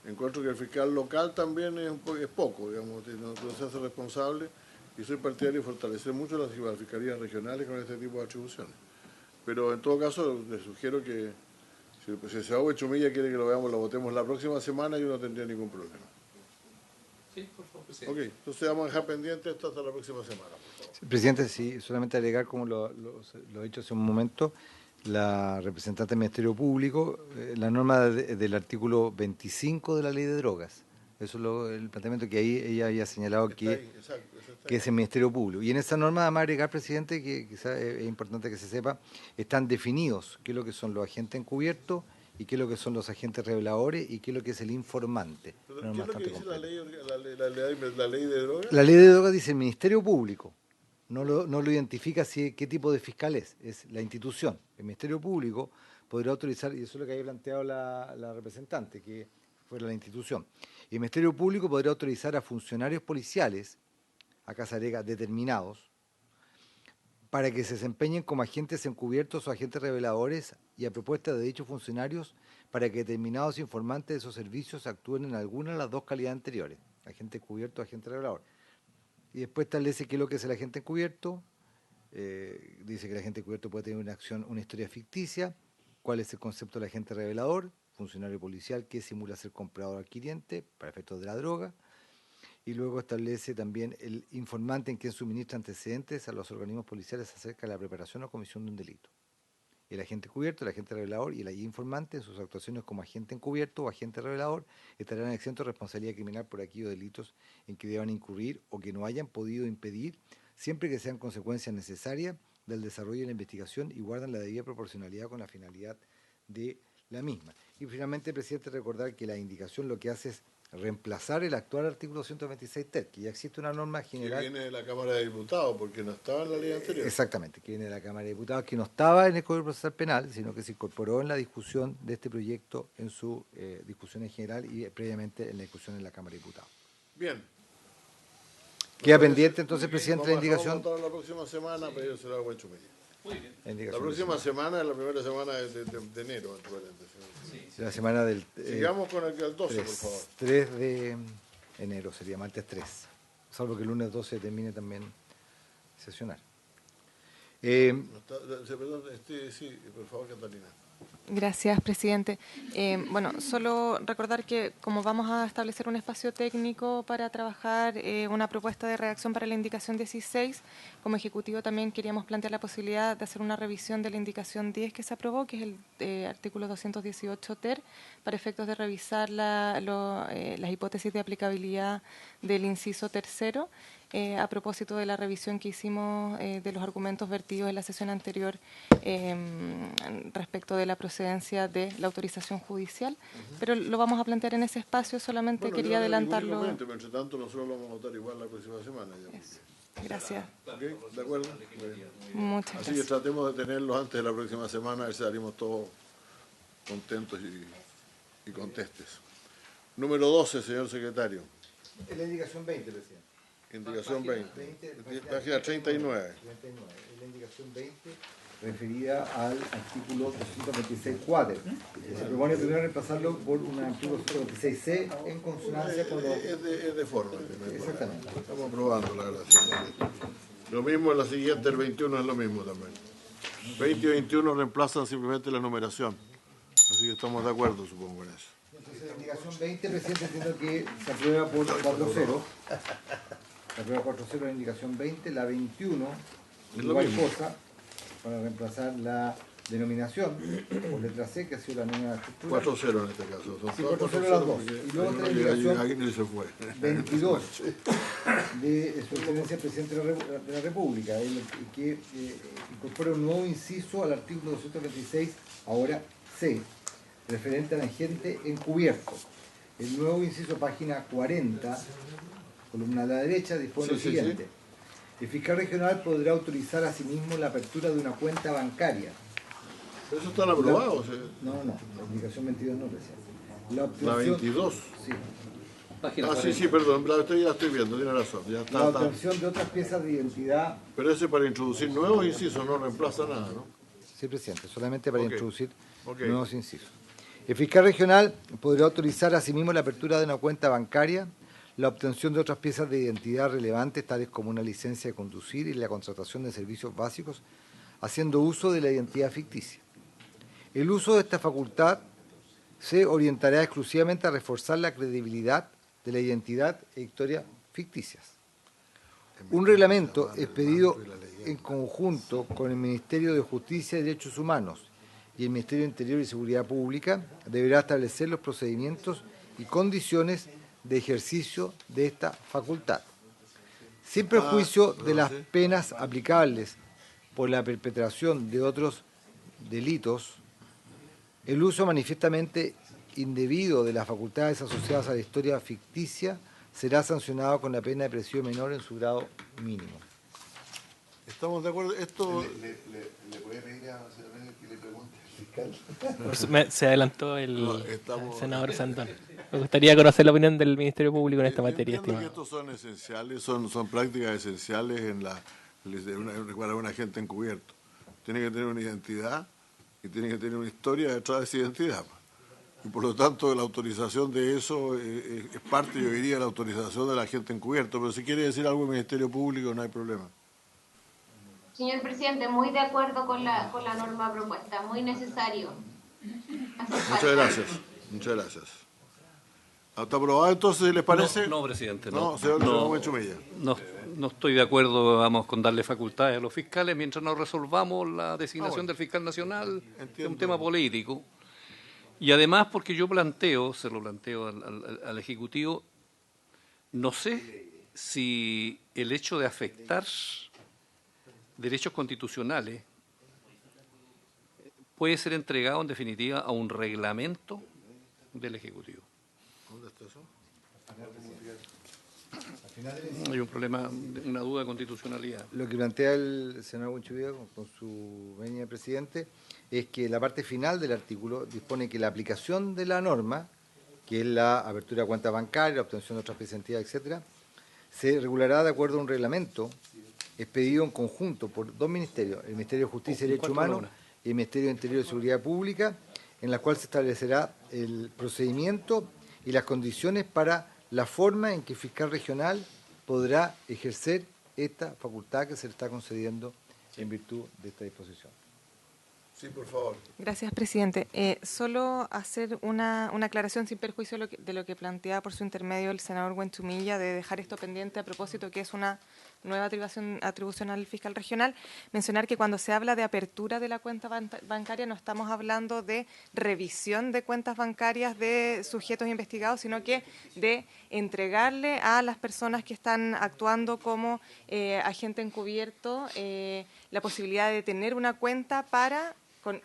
encuentro que el fiscal local también es poco, digamos, no se hace responsable, y soy partidario de fortalecer mucho las fiscalías regionales con este tipo de atribuciones. Pero en todo caso, les sugiero que si el senador Buenchumilla quiere que lo veamos, lo votemos la próxima semana, yo no tendría ningún problema. Sí, por favor, presidente. Ok, entonces vamos a dejar pendiente esto hasta la próxima semana, por favor. Presidente, sí, solamente agregar, como lo he dicho hace un momento, la representante del Ministerio Público, la norma del artículo 25 de la Ley de Drogas. Eso es el planteamiento que ahí ella había señalado que es el Ministerio Público. Y en esa norma, además, agregar, presidente, que quizás es importante que se sepa, están definidos qué es lo que son los agentes encubiertos y qué es lo que son los agentes reveladores y qué es lo que es el informante. ¿Qué es lo que dice la ley de drogas? La Ley de Drogas dice el Ministerio Público. No lo identifica qué tipo de fiscal es la institución. El Ministerio Público podrá autorizar, y eso es lo que había planteado la representante, que fuera la institución. Y el Ministerio Público podrá autorizar a funcionarios policiales, a Casarega, determinados, para que se desempeñen como agentes encubiertos o agentes reveladores y a propuesta de dichos funcionarios para que determinados informantes de esos servicios actúen en alguna de las dos calidades anteriores, agente encubierto o agente revelador. Y después establece qué es lo que es el agente encubierto, dice que el agente encubierto puede tener una historia ficticia, cuál es el concepto del agente revelador, funcionario policial que simula ser comprador o adquiriente para efectos de la droga, y luego establece también el informante en quien suministra antecedentes a los organismos policiales acerca de la preparación o comisión de un delito. El agente encubierto, el agente revelador y el informante en sus actuaciones como agente encubierto o agente revelador estarán exentos de responsabilidad criminal por aquellos delitos en que deban incurrir o que no hayan podido impedir, siempre que sean consecuencias necesarias del desarrollo de la investigación y guardan la debida proporcionalidad con la finalidad de la misma. Y finalmente, presidente, recordar que la indicación lo que hace es reemplazar el actual artículo 126 ter, que ya existe una norma general. Que viene de la Cámara de Diputados, porque no estaba en la ley anterior. Exactamente, que viene de la Cámara de Diputados, que no estaba en el Código Procesal Penal, sino que se incorporó en la discusión de este proyecto en su discusión en general y previamente en la discusión en la Cámara de Diputados. Bien. Queda pendiente entonces, presidente, la indicación. Vamos a votar la próxima semana, pero será Buenchumilla. Muy bien. La próxima semana es la primera semana de enero, Sí. La semana del... Sigamos con el 12, 3, por favor. 3 de enero sería, martes 3. Salvo que el lunes 12 termine también sesionar. Perdón, sí, por favor, Catalina. Gracias, presidente. Bueno, solo recordar que como vamos a establecer un espacio técnico para trabajar una propuesta de redacción para la indicación 16, como Ejecutivo también queríamos plantear la posibilidad de hacer una revisión de la indicación 10 que se aprobó, que es el artículo 218 ter, para efectos de revisar las hipótesis de aplicabilidad del inciso tercero, a propósito de la revisión que hicimos de los argumentos vertidos en la sesión anterior respecto de la procedencia de la autorización judicial, pero lo vamos a plantear en ese espacio, solamente quería adelantarlo. Pero entre tanto nosotros lo vamos a votar igual la próxima semana. Gracias. ¿Okay? ¿De acuerdo? Muchas gracias. Así que tratemos de tenerlos antes de la próxima semana, a ver si salimos todos contentos y contestes. Número 12, señor secretario. Es la indicación 20, presidente. Indicación 20. Página 39. 39. Es la indicación 20 referida al artículo 226.4. Se propone primero reemplazarlo por un artículo 226C en consonancia con los... Es de forma. Exactamente. Estamos aprobando la grabación. Lo mismo en la siguiente, el 21 es lo mismo también. 20 y 21 reemplazan simplemente la numeración. Así que estamos de acuerdo, supongo, en eso. Entonces, la indicación 20, presidente, entiendo que se aprueba por 4-0. Se aprueba 4-0 la indicación 20. La 21, Es lo igual mismo. cosa, para reemplazar la denominación por letra C, que ha sido la nueva estructura. 4-0 en este caso. Son Sí, todas 4-0 las dos. porque Y luego otra ahí indicación se fue. 22 de su excelencia el presidente de la República, que incorpora un nuevo inciso al artículo 226, ahora C, referente a la gente encubierto. El nuevo inciso, página 40, columna a la derecha, dispone lo siguiente. El fiscal regional podrá autorizar a sí mismo la apertura de una cuenta bancaria. Eso están aprobados. No, la indicación 22 no, presidente. La obtención- 22. Sí. Sí, perdón, la estoy viendo, tiene razón. Ya La está. obtención de otras piezas de identidad. Pero ese para introducir nuevos incisos no reemplaza nada, ¿no? Sí, presidente, solamente para Ok. introducir Ok. nuevos incisos. El fiscal regional podrá autorizar asimismo la apertura de una cuenta bancaria, la obtención de otras piezas de identidad relevantes, tales como una licencia de conducir y la contratación de servicios básicos, haciendo uso de la identidad ficticia. El uso de esta facultad se orientará exclusivamente a reforzar la credibilidad de la identidad e historia ficticias. Un reglamento expedido en conjunto con el Ministerio de Justicia y Derechos Humanos y el Ministerio de Interior y Seguridad Pública deberá establecer los procedimientos y condiciones de ejercicio de esta facultad, sin perjuicio de las penas aplicables por la perpetración de otros delitos. El uso manifiestamente indebido de las facultades asociadas a la historia ficticia será sancionado con la pena de presidio menor en su grado mínimo. ¿Estamos de acuerdo? Esto... ¿Le puede pedir a que le pregunte al fiscal? Se adelantó el No, estamos- senador Sandón. Me gustaría conocer la opinión del Ministerio Público en esta materia, Entiendo que estimado. estos son esenciales, son prácticas esenciales para un agente encubierto. Tiene que tener una identidad y tiene que tener una historia detrás de esa identidad. Y por lo tanto, la autorización de eso es parte, yo diría, de la autorización del agente encubierto. Pero si quiere decir algo el Ministerio Público, no hay problema. Señor presidente, muy de acuerdo con la norma propuesta, muy necesario. Hace falta. Muchas gracias. Muchas gracias. ¿Está aprobado entonces, les parece? No, presidente, No, no. señor No. Gómez Chumilla. No estoy de acuerdo, vamos, con darle facultades a los fiscales mientras no resolvamos la designación bueno. del fiscal nacional, es Entiendo. un tema político. Y además porque yo se lo planteo al Ejecutivo, no sé si el hecho de afectar derechos constitucionales puede ser entregado en definitiva a un reglamento del Ejecutivo. ¿Dónde está eso? Hay un problema, una duda de constitucionalidad. Lo que plantea el senador Buenchuvía con su venia de presidente es que la parte final del artículo dispone que la aplicación de la norma, que es la apertura de cuentas bancarias, la obtención de otras presentaciones, etcétera, se regulará de acuerdo a un reglamento expedido en conjunto por dos ministerios, el Ministerio de Justicia y Derechos Humanos y el Ministerio de Interior y Seguridad Pública, en la cual se establecerá el procedimiento y las condiciones para la forma en que el fiscal regional podrá ejercer esta facultad que se le está concediendo en virtud de esta disposición. Sí, por favor. Gracias, presidente. Solo hacer una aclaración sin perjuicio de lo que planteaba por su intermedio el senador Buenchumilla, de dejar esto pendiente a propósito que es una nueva atribución al fiscal regional. Mencionar que cuando se habla de apertura de la cuenta bancaria no estamos hablando de revisión de cuentas bancarias de sujetos investigados, sino que de entregarle a las personas que están actuando como agente encubierto la posibilidad de tener una cuenta para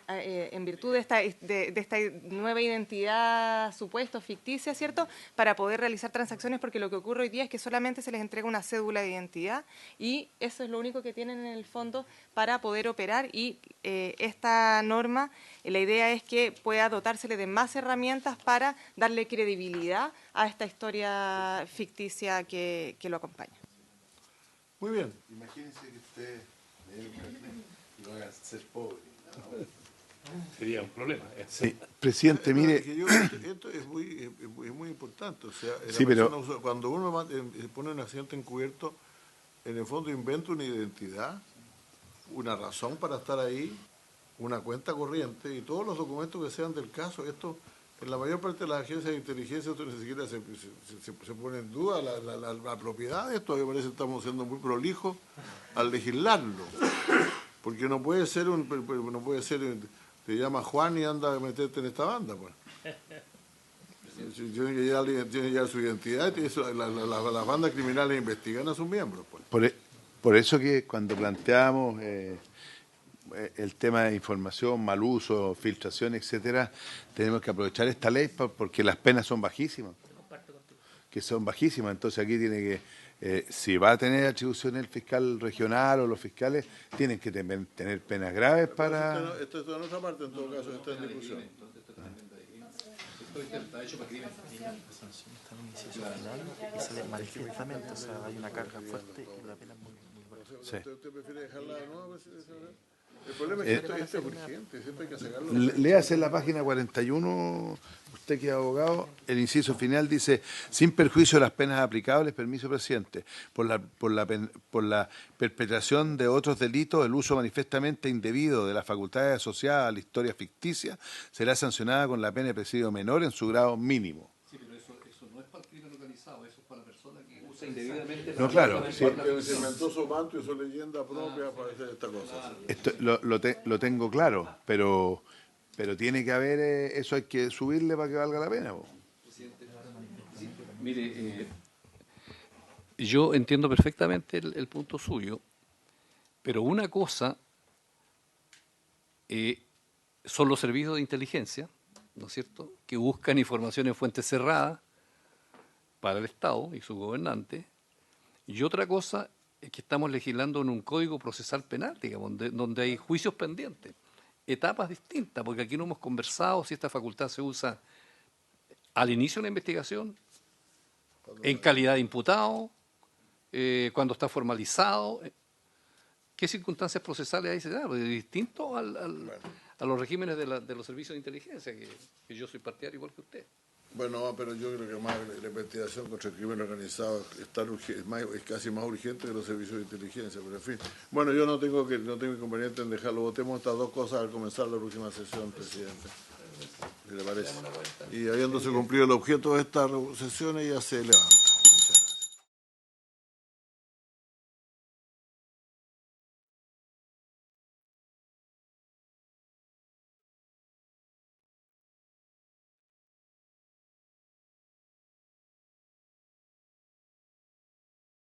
en virtud de esta nueva identidad supuesta, ficticia, ¿cierto?, para poder realizar transacciones, porque lo que ocurre hoy día es que solamente se les entrega una cédula de identidad y eso es lo único que tienen en el fondo para poder operar, y esta norma, la idea es que pueda dotársele de más herramientas para darle credibilidad a esta historia ficticia que lo acompaña. Muy bien. Imagínense que usted le dé un carnet y lo haga ser pobre. Sería un problema. Sí, presidente, mire. Esto es muy importante. O sea, Sí, pero cuando uno pone un accidente encubierto, en el fondo inventa una identidad, una razón para estar ahí, una cuenta corriente y todos los documentos que sean del caso. Esto, en la mayor parte de las agencias de inteligencia, esto ni siquiera se pone en duda la propiedad de esto. Me parece que estamos siendo muy prolijos al legislarlo. Porque no puede ser te llama Juan y anda a meterte en esta banda, pues. Tiene que llevar su identidad, y las bandas criminales investigan a sus miembros, pues. Por eso que cuando planteamos el tema de información, mal uso, filtración, etcétera, tenemos que aprovechar esta ley porque las penas son bajísimas. Que son bajísimas, entonces aquí tiene que si va a tener atribuciones el fiscal regional o los fiscales, tienen que tener penas graves para... Esto está en otra parte, en todo caso, está en discusión. Está hecho para crimen. La sanción está en inciso final y sale manifiestamente, o sea, hay una carga fuerte y la pena es muy buena. Sí. ¿Usted prefiere dejarla de nuevo? El problema es que esto es urgente, hay que sacarlo. Léase en la página 41, usted que es abogado, el inciso final dice: sin perjuicio de las penas aplicables, permiso presidente, por la perpetración de otros delitos, el uso manifiestamente indebido de las facultades asociadas a la historia ficticia será sancionada con la pena de presidio menor en su grado mínimo. Sí, pero eso no es para el crimen organizado, eso es para la persona que usa indebidamente... No, claro. Sí. Se inventó su manto y su leyenda propia para hacer esta cosa. Esto, lo tengo claro, pero tiene que haber, eso hay que subirle para que valga la pena. Mire, yo entiendo perfectamente el punto suyo, pero una cosa son los servicios de inteligencia, ¿no es cierto?, que buscan información en fuentes cerradas para el Estado y su gobernante, y otra cosa es que estamos legislando en un código procesal penal, digamos, donde hay juicios pendientes, etapas distintas, porque aquí no hemos conversado si esta facultad se usa al inicio de la investigación, en calidad de imputado, cuando está formalizado. ¿Qué circunstancias procesales hay? Es distinto a los regímenes de los servicios de inteligencia, que yo soy partidario igual que usted. Bueno, pero yo creo que más la investigación contra el crimen organizado es casi más urgente que los servicios de inteligencia, pero en fin. Bueno, yo no tengo inconveniente en dejarlo. Votemos estas dos cosas al comenzar la próxima sesión, presidente. ¿Qué le parece? Y habiéndose cumplido el objeto de esta sesión, ya se levanta.